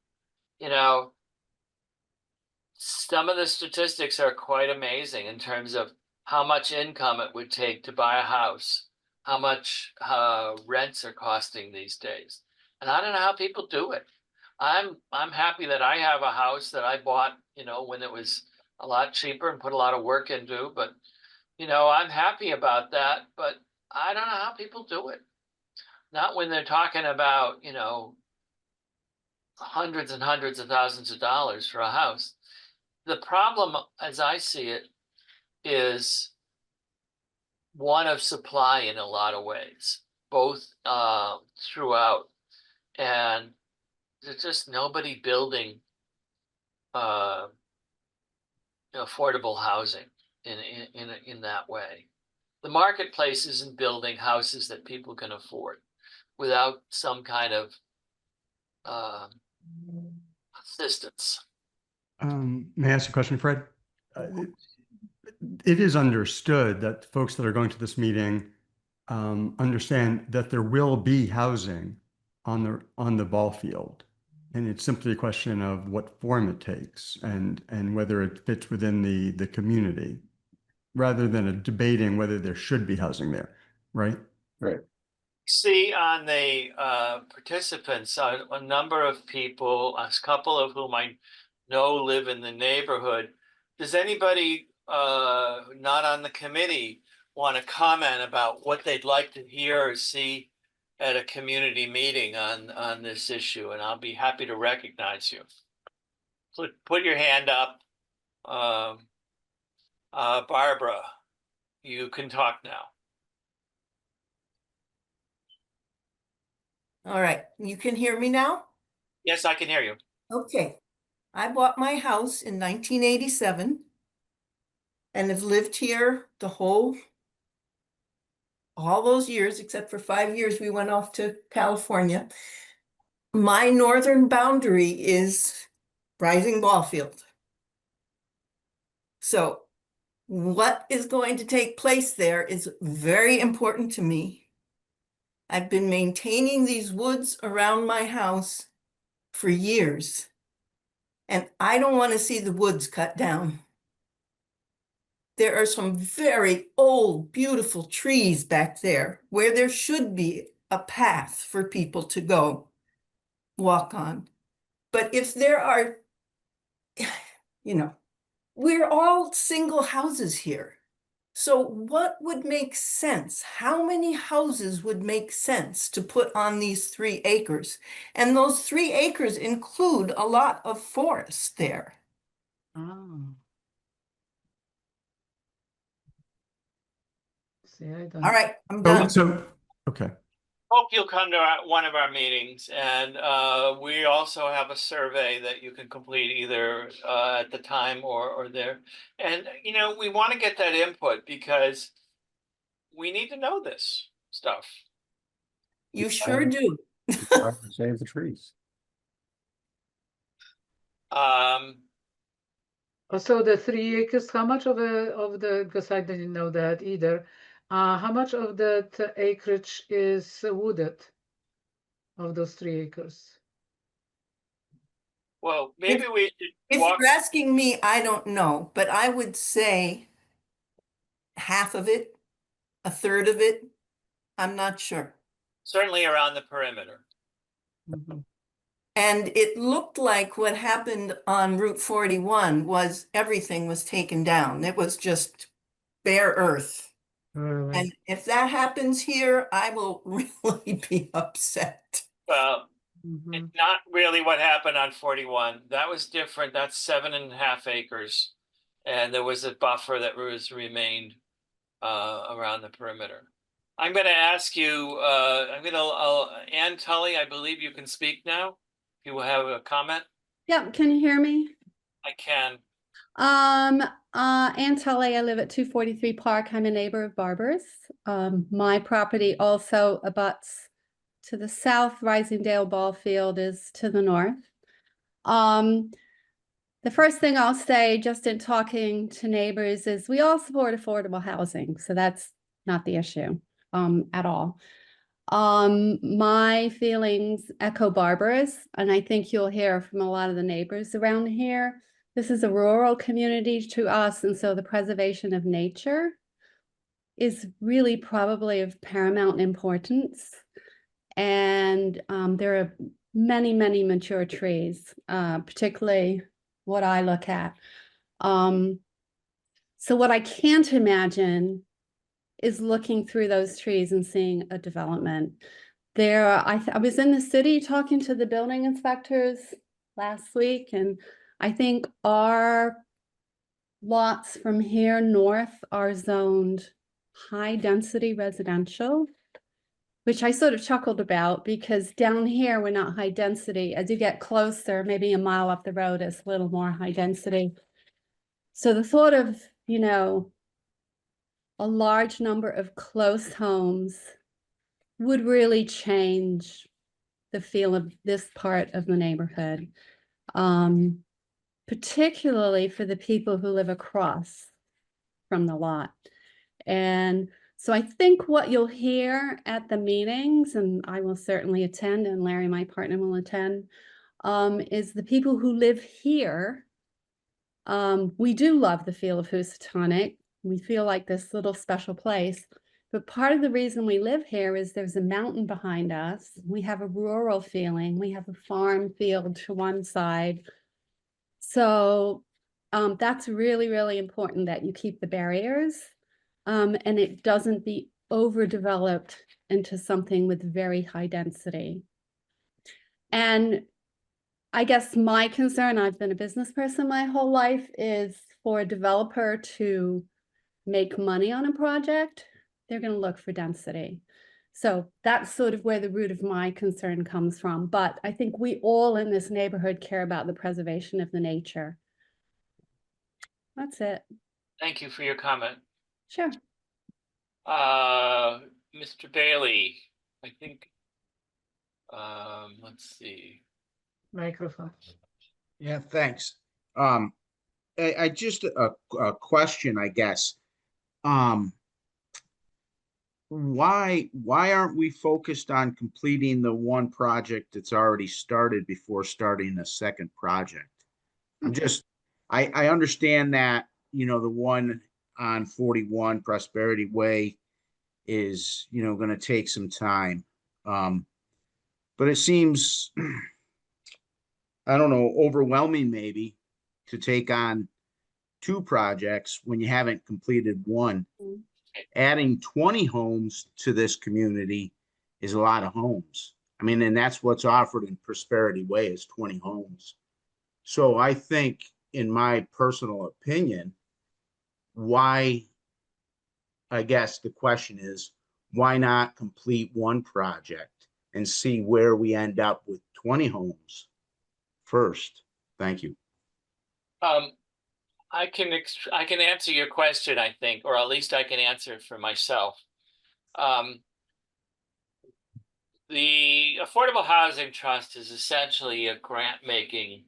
Some of the statistics are quite amazing in terms of how much income it would take to buy a house, how much rents are costing these days. And I don't know how people do it. I'm happy that I have a house that I bought, when it was a lot cheaper and put a lot of work into, but I'm happy about that, but I don't know how people do it. Not when they're talking about, hundreds and hundreds of thousands of dollars for a house. The problem, as I see it, is one of supply in a lot of ways, both throughout, and there's just nobody building affordable housing in that way. The marketplace isn't building houses that people can afford without some kind of assistance.
May I ask a question, Fred? it is understood that folks that are going to this meeting understand that there will be housing on the ball field. And it's simply a question of what form it takes and whether it fits within the community, rather than a debating whether there should be housing there, right?
Right.
See on the participants, a number of people, a couple of whom I know live in the neighborhood. Does anybody not on the committee want to comment about what they'd like to hear or see at a community meeting on this issue? And I'll be happy to recognize you. Put your hand up. Barbara, you can talk now.
All right, you can hear me now?
Yes, I can hear you.
Okay. I bought my house in 1987 and have lived here all those years, except for 5 years we went off to California. My northern boundary is Rising Ballfield. So what is going to take place there is very important to me. I've been maintaining these woods around my house for years, and I don't want to see the woods cut down. There are some very old, beautiful trees back there where there should be a path for people to go walk on. But if there are, we're all single houses here. So what would make sense? How many houses would make sense to put on these 3 acres? And those 3 acres include a lot of forest there.
Oh. See, I don't.
All right, I'm
Oh,
done.
so, okay.
Hope you'll come to one of our meetings, and we also have a survey that you can complete either at the time or there. And we want to get that input because we need to know this stuff.
You sure do.
Trying to save the trees.
So the 3 acres, how much of the, because I didn't know that either. How much of that acreage is wooded of those 3 acres?
Well, maybe we should
If
walk
you're asking me, I don't know, but I would say half of it, a third of it. I'm not sure.
certainly around the perimeter.
Mhm.
And it looked like what happened on Route 41 was everything was taken down. It was just bare earth.
Really?
And if that happens here, I will really be upset.
Well,
Mhm.
it's not really what happened on 41. That was different. That's 7.5 acres. And there was a buffer that remained around the perimeter. I'm going to ask you, Ann Tully, I believe you can speak now. If you have a comment,
Yep, can you hear me?
I can.
Ann Tully, I live at 243 Park. I'm a neighbor of Barbara's. My property also abuts to the south. Risingdale Ball Field is to the north. The first thing I'll say, just in talking to neighbors, is we all support affordable housing, so that's not the issue at all. My feelings echo Barbara's, and I think you'll hear from a lot of the neighbors around here. This is a rural community to us, and so the preservation of nature is really probably of paramount importance. And there are many, many mature trees, particularly what I look at. So what I can't imagine is looking through those trees and seeing a development. I was in the city talking to the building inspectors last week, and I think our lots from here north are zoned high density residential, which I sort of chuckled about because down here we're not high density. As you get closer, maybe a mile up the road is a little more high density. So the thought of, a large number of close homes would really change the feel of this part of the neighborhood, particularly for the people who live across from the lot. And so I think what you'll hear at the meetings, and I will certainly attend, and Larry, my partner, will attend, is the people who live here. We do love the feel of Housatonic. We feel like this little special place. But part of the reason we live here is there's a mountain behind us. We have a rural feeling. We have a farm field to one side. So that's really, really important that you keep the barriers and it doesn't be overdeveloped into something with very high density. And I guess my concern, I've been a business person my whole life, is for a developer to make money on a project, they're going to look for density. So that's sort of where the root of my concern comes from. But I think we all in this neighborhood care about the preservation of the nature. That's it.
Thank you for your comment.
Sure.
Mr. Bailey, I think, let's see.
Microphone.
Yeah, thanks. I just a question, I guess. Why aren't we focused on completing the one project that's already started before starting a second project? I understand that, you know, the one on 41 Prosperity Way is, you know, going to take some time. But it seems, I don't know, overwhelming maybe to take on two projects when you haven't completed one.
Mm.
Adding 20 homes to this community is a lot of homes. I mean, and that's what's offered in Prosperity Way is 20 homes. So I think, in my personal opinion, why, I guess the question is, why not complete one project and see where we end up with 20 homes first? Thank you.
I can answer your question, I think, or at least I can answer it for myself. The Affordable Housing Trust is essentially a grant-making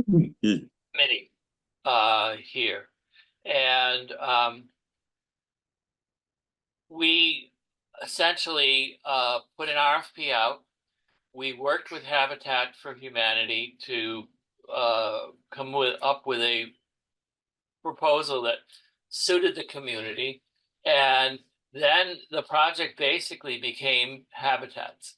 committee here. And we essentially put an RFP out. We worked with Habitat for Humanity to come up with a proposal that suited the community. And then the project basically became Habitat's.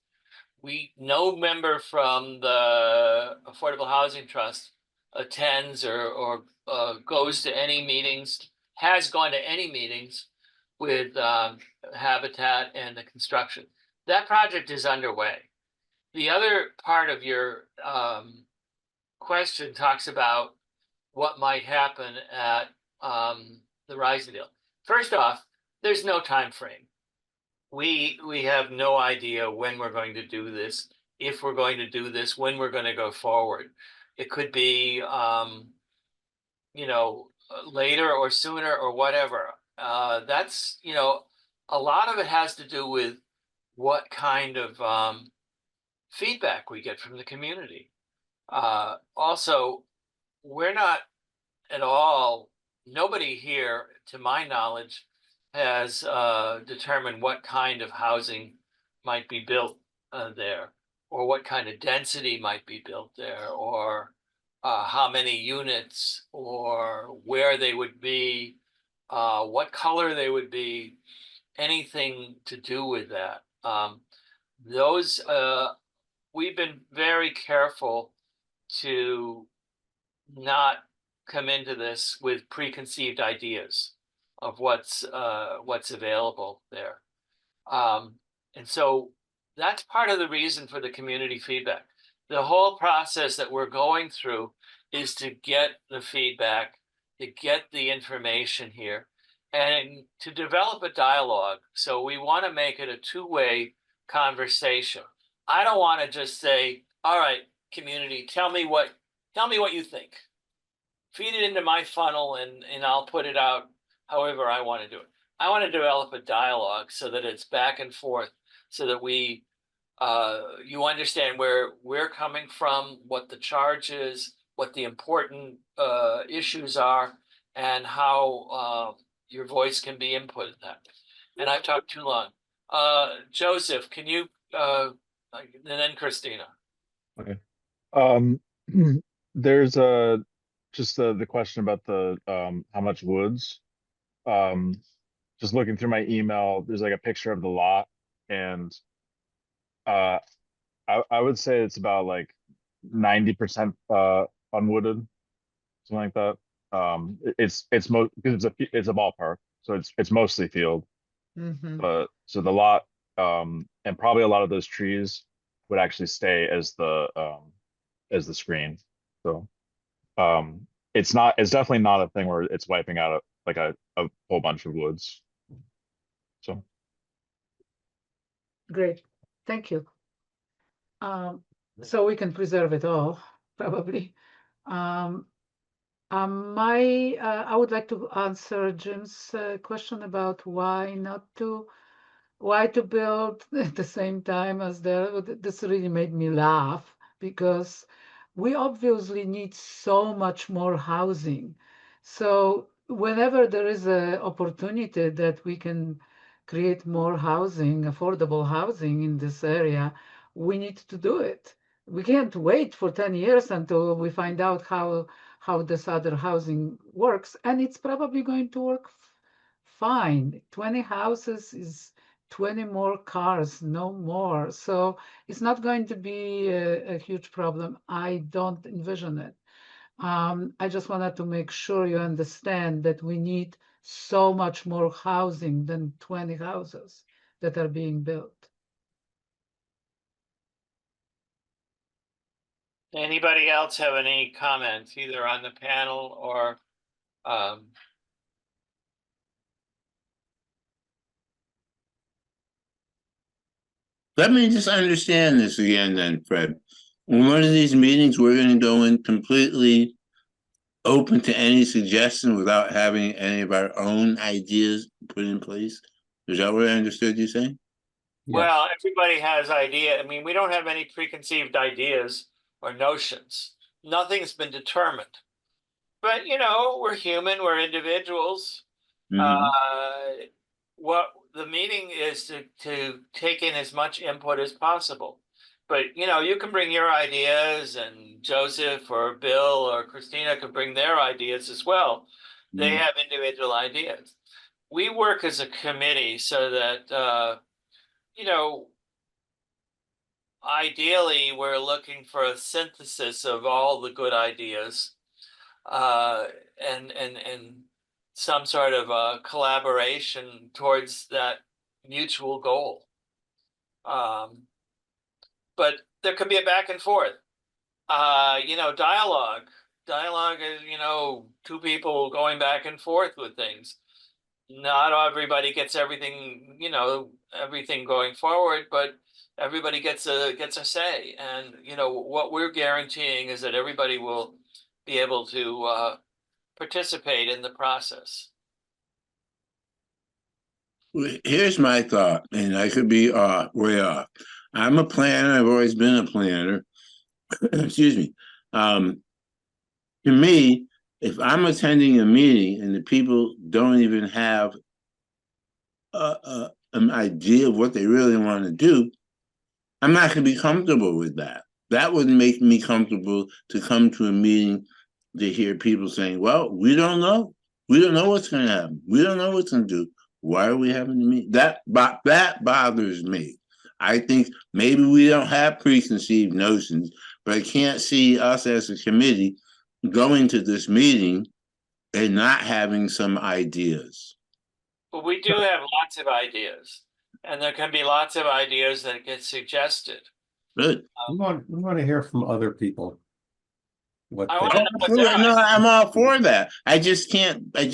No member from the Affordable Housing Trust attends or goes to any meetings, has gone to any meetings with Habitat and the construction. That project is underway. The other part of your question talks about what might happen at the Risingdale. First off, there's no time frame. We have no idea when we're going to do this, if we're going to do this, when we're going to go forward. It could be, you know, later or sooner or whatever. That's, you know, a lot of it has to do with what kind of feedback we get from the community. Also, we're not at all, nobody here, to my knowledge, has determined what kind of housing might be built there, or what kind of density might be built there, or how many units, or where they would be, what color they would be, anything to do with that. We've been very careful to not come into this with preconceived ideas of what's available there. And so that's part of the reason for the community feedback. The whole process that we're going through is to get the feedback, to get the information here, and to develop a dialogue. So we want to make it a two-way conversation. I don't want to just say, all right, community, tell me what you think. Feed it into my funnel and I'll put it out however I want to do it. I want to develop a dialogue so that it's back and forth, so that you understand where we're coming from, what the charge is, what the important issues are, and how your voice can be input in that. And I've talked too long. Joseph, can you, and then Christina.
Okay. There's just the question about the how much woods. Um, just looking through my email, there's like a picture of the lot, and uh, I would say it's about like 90% unwooded, something like that. It's most because it's a ballpark, so it's mostly field.
Mhm.
But so the lot, and probably a lot of those trees would actually stay as the screen. So it's definitely not a thing where it's wiping out a whole bunch of woods. So
Great, thank you. So we can preserve it all, probably. I would like to answer Jim's question about why to build at the same time as this really made me laugh because we obviously need so much more housing. So whenever there is an opportunity that we can create more housing, affordable housing in this area, we need to do it. We can't wait for 10 years until we find out how this other housing works, and it's probably going to work fine. 20 houses is 20 more cars, no more. So it's not going to be a huge problem. I don't envision it. I just wanted to make sure you understand that we need so much more housing than 20 houses that are being built.
Anybody else have any comments, either on the panel or
Let me just understand this again then, Fred. In one of these meetings, we're going to go in completely open to any suggestion without having any of our own ideas put in place. Is that what I understood you saying?
Well, everybody has idea. I mean, we don't have any preconceived ideas or notions. Nothing's been determined. But we're human, we're individuals.
Mhm.
What the meeting is to take in as much input as possible. But you can bring your ideas, and Joseph or Bill or Christina can bring their ideas as well. They
Mhm.
have individual ideas. We work as a committee so that ideally we're looking for a synthesis of all the good ideas, and some sort of a collaboration towards that mutual goal. But there could be a back and forth. Dialogue. Dialogue is, two people going back and forth with things. Not everybody gets everything, everything going forward, but everybody gets a say. And what we're guaranteeing is that everybody will be able to participate in the process.
Here's my thought, and I could be way off. I'm a planner. I've always been a planner. Excuse me. To me, if I'm attending a meeting and the people don't even have an idea of what they really want to do, I'm not going to be comfortable with that. That wouldn't make me comfortable to come to a meeting to hear people saying, well, we don't know. We don't know what's going to happen. We don't know what's going to do. Why are we having a meeting? That bothers me. I think maybe we don't have preconceived notions, but I can't see us as a committee going to this meeting and not having some ideas.
But we do have lots of ideas, and there can be lots of ideas that get suggested.
Good.
We want to hear from other people. What
I
they-
want to know what their
No, I'm all for that. I just can't, it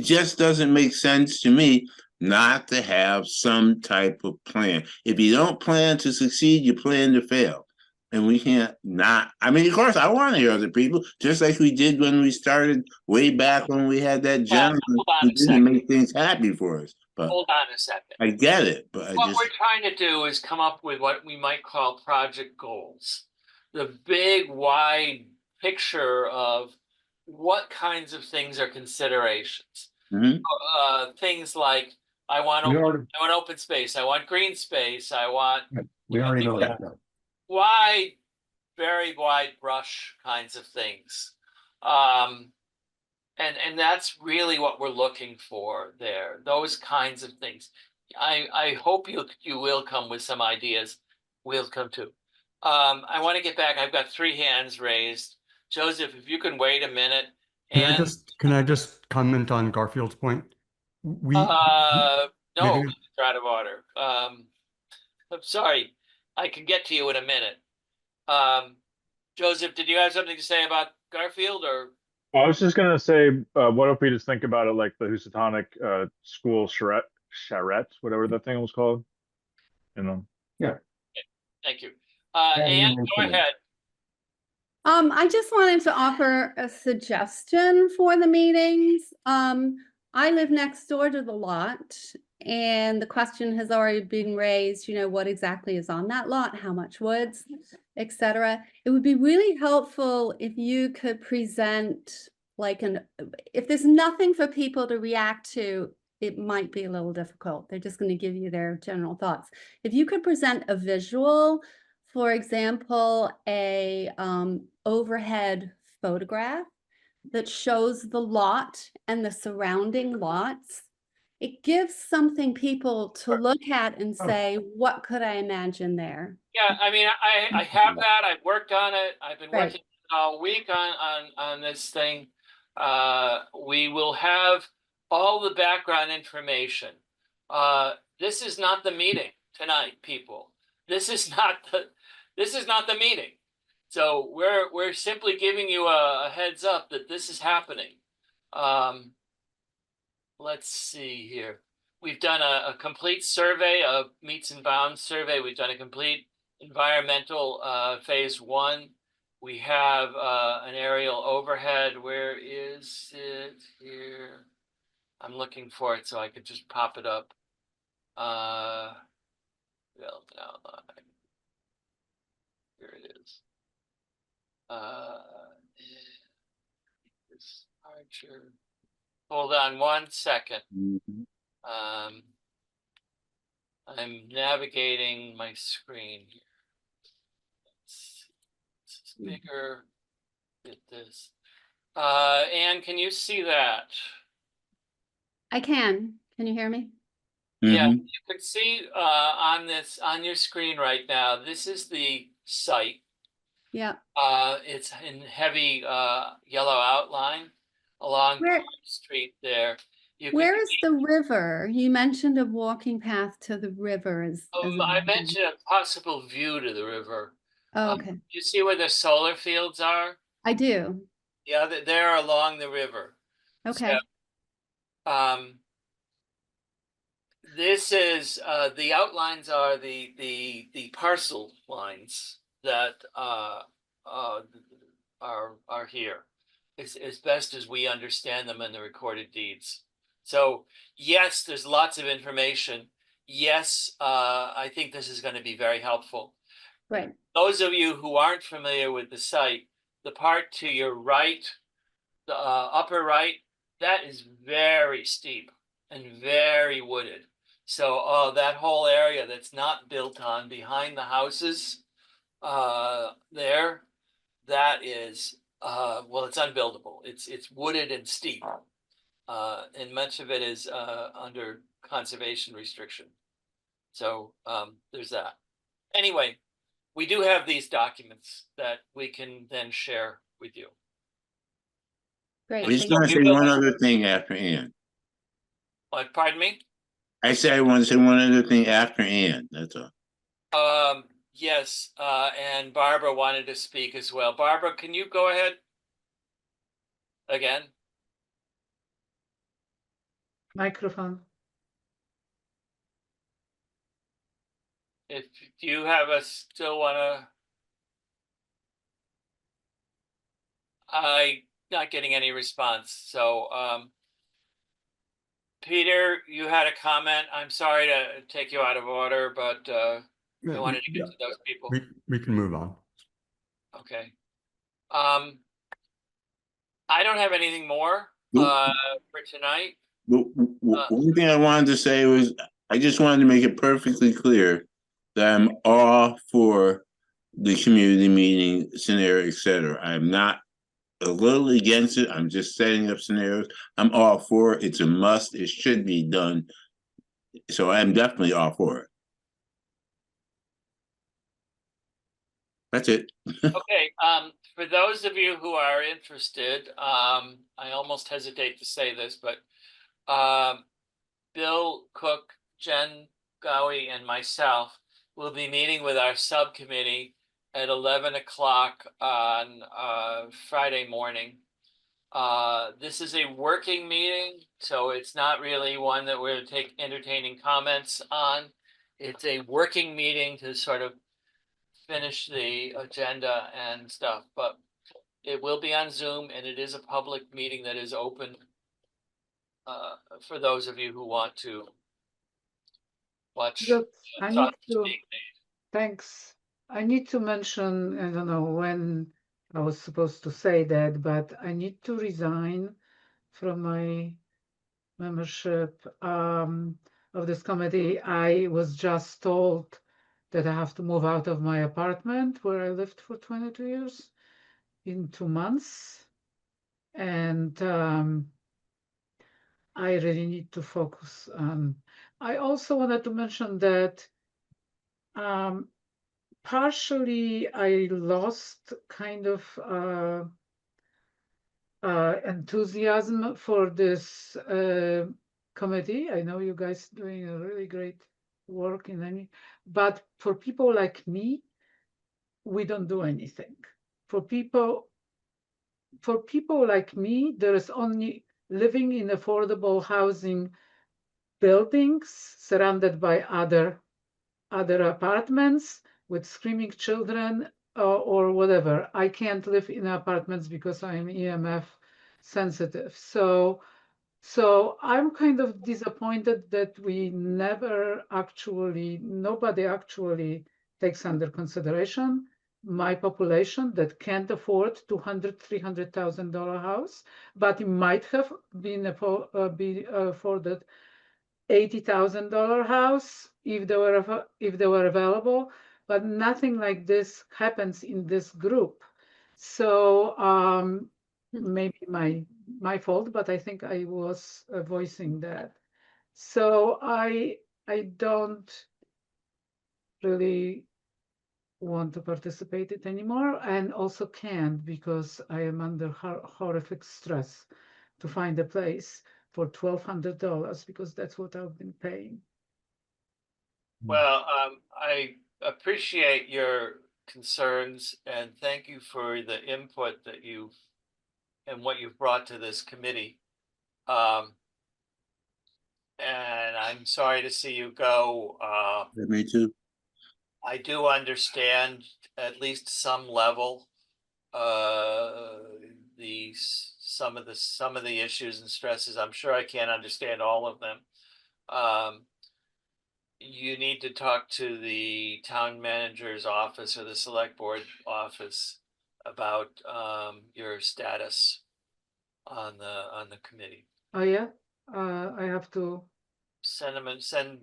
just doesn't make sense to me not to have some type of plan. If you don't plan to succeed, you plan to fail. And we can't not, I mean, of course, I want to hear other people, just like we did when we started way back when we had that gentleman
hold on
who
a
didn't
second.
make things happy for us. But
Hold on a second.
I get it, but I
What
just,
we're trying to do is come up with what we might call project goals. The big, wide picture of what kinds of things are considerations.
Mhm.
Things like, I want
We already,
open space, I want green space, I want
we already know that. No.
wide, very wide brush kinds of things. And that's really what we're looking for there, those kinds of things. I hope you will come with some ideas. We'll come too. I want to get back. I've got 3 hands raised. Joseph, if you can wait a minute. And
Can I just comment on Garfield's point? We
no,
maybe
you're out of order. I'm sorry. I can get to you in a minute. Joseph, did you have something to say about Garfield or?
I was just gonna say, what if we just think about it like the Housatonic school charrette, whatever that thing was called, you know?
Thank you.
Adding
Anne,
an
go
increment.
ahead.
I just wanted to offer a suggestion for the meetings. I live next door to the lot, and the question has already been raised, you know, what exactly is on that lot, how much woods, etc. It would be really helpful if you could present like if there's nothing for people to react to, it might be a little difficult. They're just going to give you their general thoughts. If you could present a visual, for example, a overhead photograph that shows the lot and the surrounding lots, it gives something people to look at and say, what could I imagine there?
Yeah, I mean, I have that. I've worked on it. I've been
Right.
working all week on this thing. We will have all the background information. This is not the meeting tonight, people. This is not the meeting. So we're simply giving you a heads up that this is happening. Let's see here. We've done a complete survey, a meets and bounds survey. We've done a complete environmental phase 1. We have an aerial overhead. Where is it here? I'm looking for it so I could just pop it up. Built outline. Here it is. This Archer. Hold on 1 second.
Mhm.
I'm navigating my screen here. This is bigger. Get this. Anne, can you see that?
I can. Can you hear me?
Yeah,
Mhm.
you can see on your screen right now. This is the site.
Yeah.
It's in heavy yellow outline along
Where-
Pine Street there. You can
Where is
see-
the river? You mentioned a walking path to the river as
I mentioned a possible view to the river.
Oh, okay.
You see where the solar fields are?
I do.
Yeah, they're along the river.
Okay.
So, this is the outlines are the parcel lines that are here as best as we understand them in the recorded deeds. So yes, there's lots of information. Yes, I think this is going to be very helpful.
Right.
Those of you who aren't familiar with the site, the part to your right, the upper right, that is very steep and very wooded. So that whole area that's not built on behind the houses there, that is well, it's unbuildable. It's wooded and steep. And much of it is under conservation restriction. So there's that. Anyway, we do have these documents that we can then share with you.
Great.
I just
Thank
want to
you.
say one other thing after Ann.
What, pardon me?
I said I want to say one other thing after Ann, that's all.
Yes, and Barbara wanted to speak as well. Barbara, can you go ahead? Again?
Microphone.
If you have a still wanna. I not getting any response, so Peter, you had a comment. I'm sorry to take you out of order, but I wanted to get to those people.
We can move on.
Okay. I don't have anything more,
Nope.
for tonight.
One thing I wanted to say was, I just wanted to make it perfectly clear that I'm all for the community meeting scenario, et cetera. I'm not a little against it. I'm just setting up scenarios. I'm all for it. It's a must. It should be done. So I'm definitely all for it. That's it.
Okay, for those of you who are interested, I almost hesitate to say this, but Bill Cook, Jen Gowie, and myself will be meeting with our subcommittee at 11 o'clock on Friday morning. This is a working meeting, so it's not really one that we're entertaining comments on. It's a working meeting to sort of finish the agenda and stuff, but it will be on Zoom and it is a public meeting that is open for those of you who want to watch.
Just, I need
sausage
to,
being made.
thanks. I need to mention, I don't know when I was supposed to say that, but I need to resign from my membership of this committee. I was just told that I have to move out of my apartment where I lived for 22 years in 2 months. And I really need to focus on. I also wanted to mention that partially I lost kind of enthusiasm for this committee. I know you guys doing a really great work in any, but for people like me, we don't do anything. For people like me, there is only living in affordable housing buildings surrounded by other apartments with screaming children or whatever. I can't live in apartments because I'm EMF sensitive. So I'm kind of disappointed that nobody actually takes under consideration my population that can't afford $200,000-$300,000 house, but it might have been afforded $80,000 house if they were available, but nothing like this happens in this group. So maybe my fault, but I think I was voicing that. So I don't really want to participate it anymore, and also can't because I am under horrific stress to find a place for $1,200 because that's what I've been paying.
Well, I appreciate your concerns and thank you for the input that and what you've brought to this committee. And I'm sorry to see you go.
Me too.
I do understand at least some level some of the issues and stresses. I'm sure I can't understand all of them. You need to talk to the town manager's office or the select board office about your status on the committee.
Oh yeah, I have to.
Send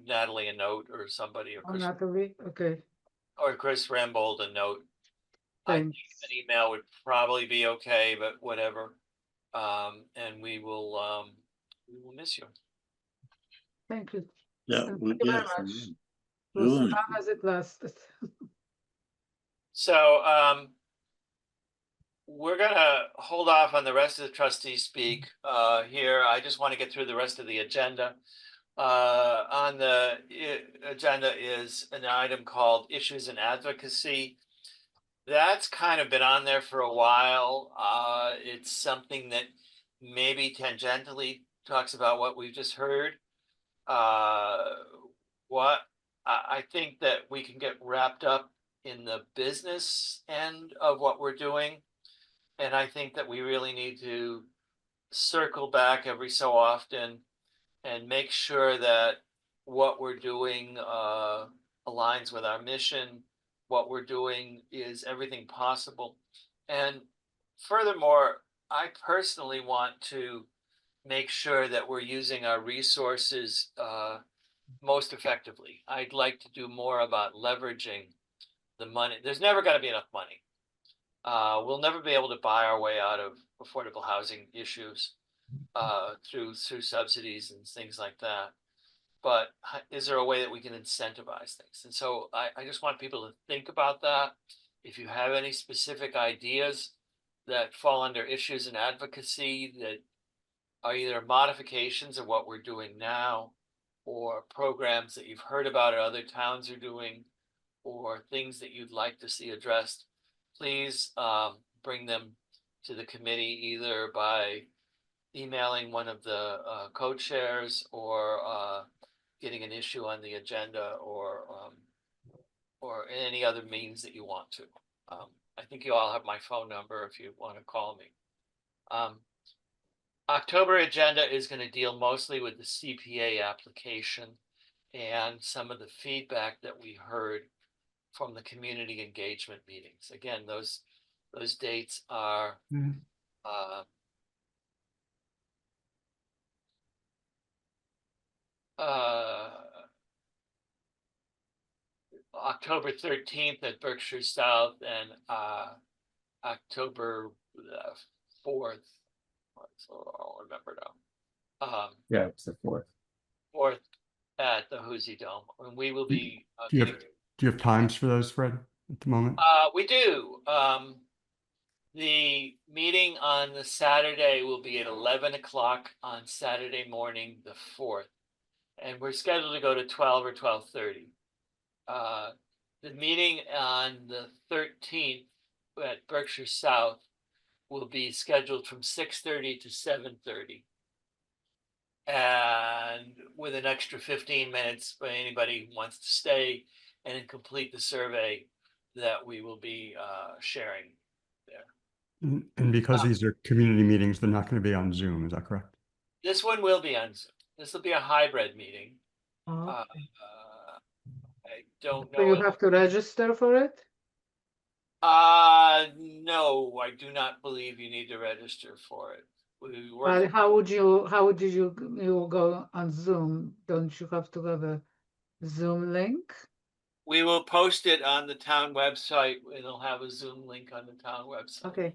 Natalie a note or somebody
Oh, Natalie, okay,
or Chris Rambold a note. I think
thanks.
an email would probably be okay, but whatever. And we will miss you.
Thank you.
Yeah,
And
we
thank you very
get
much. It was
Really?
long as it lasted.
So we're gonna hold off on the rest of the trustees speak here. I just want to get through the rest of the agenda. On the agenda is an item called issues and advocacy. That's kind of been on there for a while. It's something that maybe tangentially talks about what we've just heard. What I think that we can get wrapped up in the business end of what we're doing. And I think that we really need to circle back every so often and make sure that what we're doing aligns with our mission. What we're doing is everything possible. And furthermore, I personally want to make sure that we're using our resources most effectively. I'd like to do more about leveraging the money. There's never going to be enough money. We'll never be able to buy our way out of affordable housing issues through subsidies and things like that. But is there a way that we can incentivize things? And so I just want people to think about that. If you have any specific ideas that fall under issues and advocacy that are either modifications of what we're doing now or programs that you've heard about or other towns are doing or things that you'd like to see addressed, please bring them to the committee either by emailing one of the co-chairs or getting an issue on the agenda or any other means that you want to. I think you all have my phone number if you want to call me. October agenda is going to deal mostly with the CPA application and some of the feedback that we heard from the community engagement meetings. Again, those dates are October 13th at Berkshire South and October 4th. So I'll remember now.
Yeah, it's the 4th.
4th at the Hoosie Dome, and we will be.
Do you have times for those, Fred, at the moment?
We do. The meeting on the Saturday will be at 11 o'clock on Saturday morning, the 4th, and we're scheduled to go to 12 or 12:30. The meeting on the 13th at Berkshire South will be scheduled from 6:30 to 7:30. And with an extra 15 minutes for anybody who wants to stay and complete the survey that we will be sharing there.
And because these are community meetings, they're not going to be on Zoom, is that correct?
This one will be on Zoom. This will be a hybrid meeting.
Oh,
I don't
so you
know.
have to register for it?
No, I do not believe you need to register for it.
But how did you go on Zoom? Don't you have to have a Zoom link?
We will post it on the town website. It'll have a Zoom link on the town website.
Okay.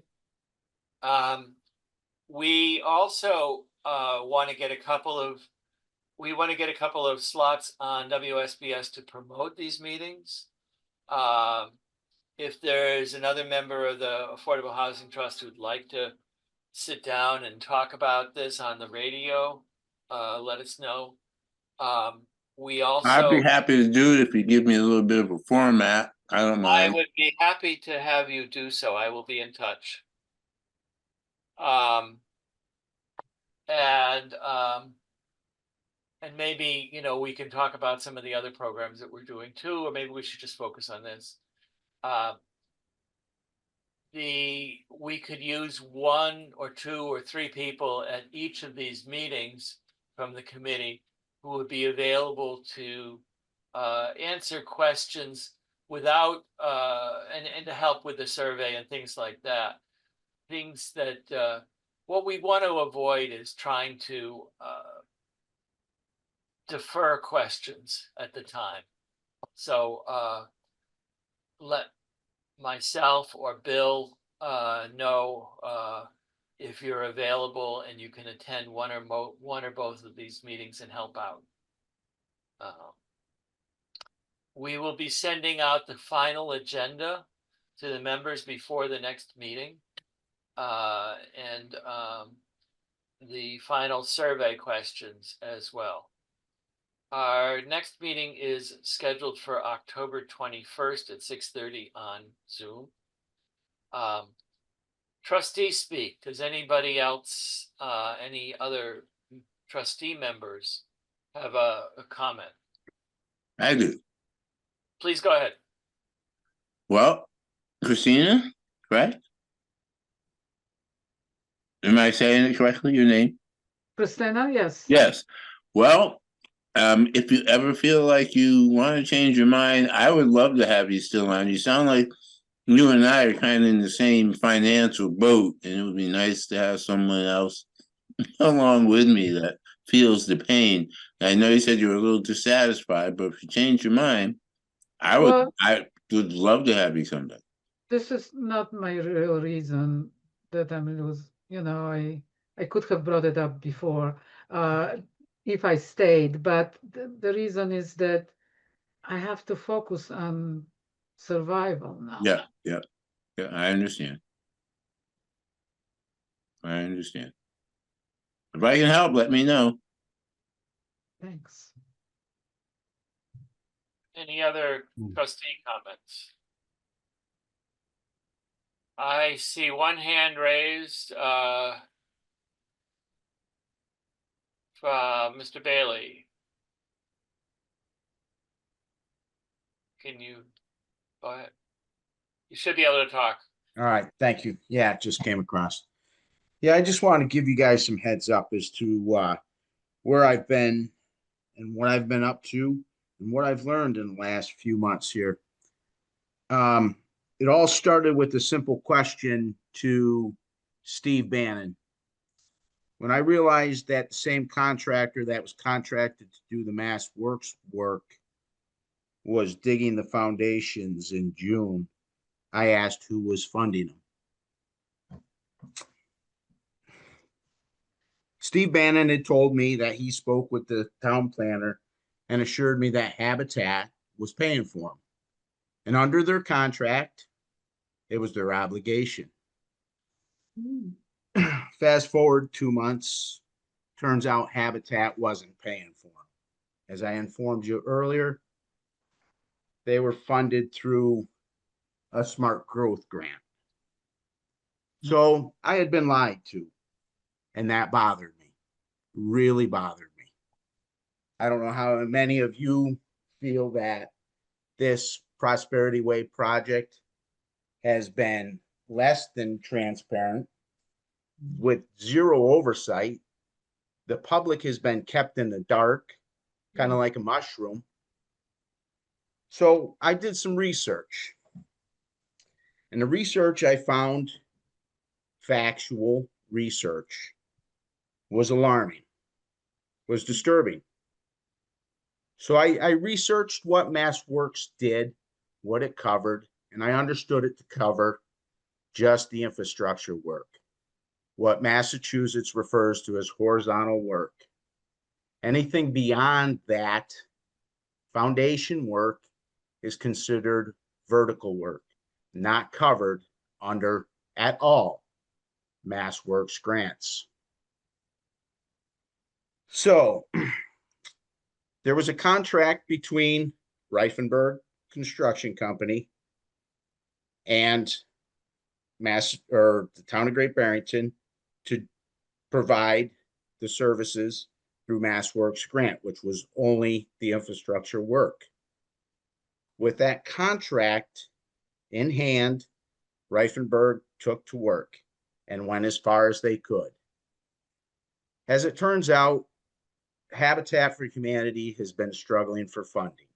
We also want to get a couple of slots on WSBS to promote these meetings. If there's another member of the Affordable Housing Trust who'd like to sit down and talk about this on the radio, let us know. We also,
I'd be happy to do it if you give me a little bit of a format. I don't
I
mind.
would be happy to have you do so. I will be in touch. And maybe, we can talk about some of the other programs that we're doing too, or maybe we should just focus on this. We could use 1 or 2 or 3 people at each of these meetings from the committee who would be available to answer questions without and to help with the survey and things like that. Things that what we want to avoid is trying to defer questions at the time. So let myself or Bill know if you're available and you can attend one or both of these meetings and help out. We will be sending out the final agenda to the members before the next meeting and the final survey questions as well. Our next meeting is scheduled for October 21st at 6:30 on Zoom. Trustee speak. Does anybody else, any other trustee members have a comment?
I do.
Please go ahead.
Well, Christina, correct? Am I saying it correctly, your name?
Christina, yes.
Yes. Well, if you ever feel like you want to change your mind, I would love to have you still on. You sound like you and I are kind of in the same financial boat, and it would be nice to have someone else along with me that feels the pain. I know you said you were a little dissatisfied, but if you change your mind,
Well,
I would love to have you come back.
this is not my real reason that I'm lose. I could have brought it up before, uh, if I stayed, but the reason is that I have to focus on survival now.
Yeah, yeah, yeah. I understand. I understand. If I can help, let me know.
Thanks.
Any other trustee comments? I see one hand raised, from Mr. Bailey. Can you, go ahead? You should be able to talk.
All right, thank you. Yeah, it just came across. Yeah, I just want to give you guys some heads up as to where I've been and what I've been up to and what I've learned in the last few months here. It all started with a simple question to Steve Bannon. When I realized that the same contractor that was contracted to do the mass works work was digging the foundations in June, I asked who was funding them. Steve Bannon had told me that he spoke with the town planner and assured me that Habitat was paying for them. And under their contract, it was their obligation.
Mm.
Fast forward 2 months, turns out Habitat wasn't paying for them. As I informed you earlier, they were funded through a smart growth grant. So I had been lied to, and that bothered me, really bothered me. I don't know how many of you feel that this Prosperity Way project has been less than transparent with zero oversight. The public has been kept in the dark, kind of like a mushroom. So I did some research. And the research I found, factual research, was alarming, was disturbing. So I researched what MassWorks did, what it covered, and I understood it to cover just the infrastructure work, what Massachusetts refers to as horizontal work. Anything beyond that foundation work is considered vertical work, not covered under at all MassWorks grants. So there was a contract between Reifenberg Construction Company and the town of Great Barrington to provide the services through MassWorks grant, which was only the infrastructure work. With that contract in hand, Reifenberg took to work and went as far as they could. As it turns out, Habitat for Humanity has been struggling for funding.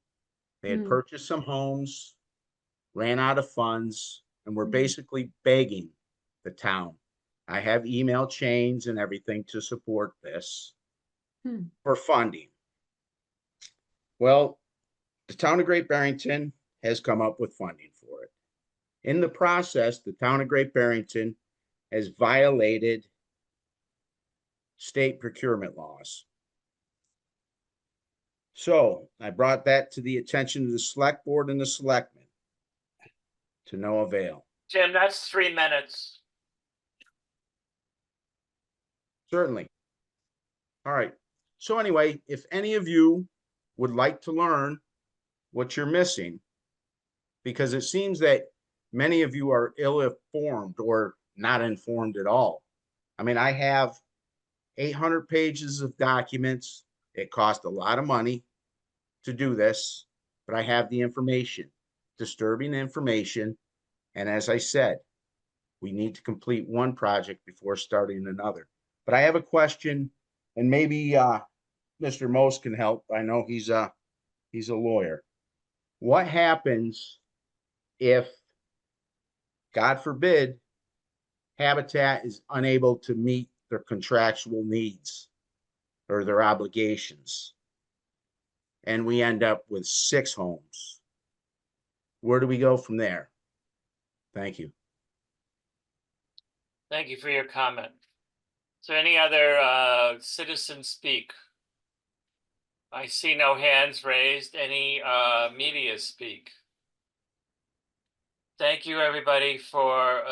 They had purchased some homes, ran out of funds, and were basically begging the town. I have email chains and everything to support this for funding. Well, the town of Great Barrington has come up with funding for it. In the process, the town of Great Barrington has violated state procurement laws. So I brought that to the attention of the select board and the selectmen, to no avail.
Jim, that's 3 minutes.
Certainly. All right. So anyway, if any of you would like to learn what you're missing, because it seems that many of you are ill-informed or not informed at all. I mean, I have 800 pages of documents. It cost a lot of money to do this, but I have the information, disturbing information. And as I said, we need to complete one project before starting another. But I have a question, and maybe Mr. Most can help. I know he's a lawyer. What happens if God forbid, Habitat is unable to meet their contractual needs or their obligations, and we end up with 6 homes. Where do we go from there? Thank you.
Thank you for your comment. Is there any other citizens speak? I see no hands raised. Any media speak? Thank you, everybody, for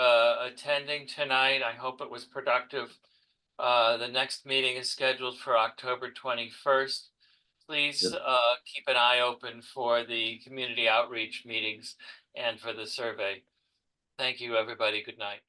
attending tonight. I hope it was productive. The next meeting is scheduled for October 21st. Please keep an eye open for the community outreach meetings and for the survey. Thank you, everybody. Good night.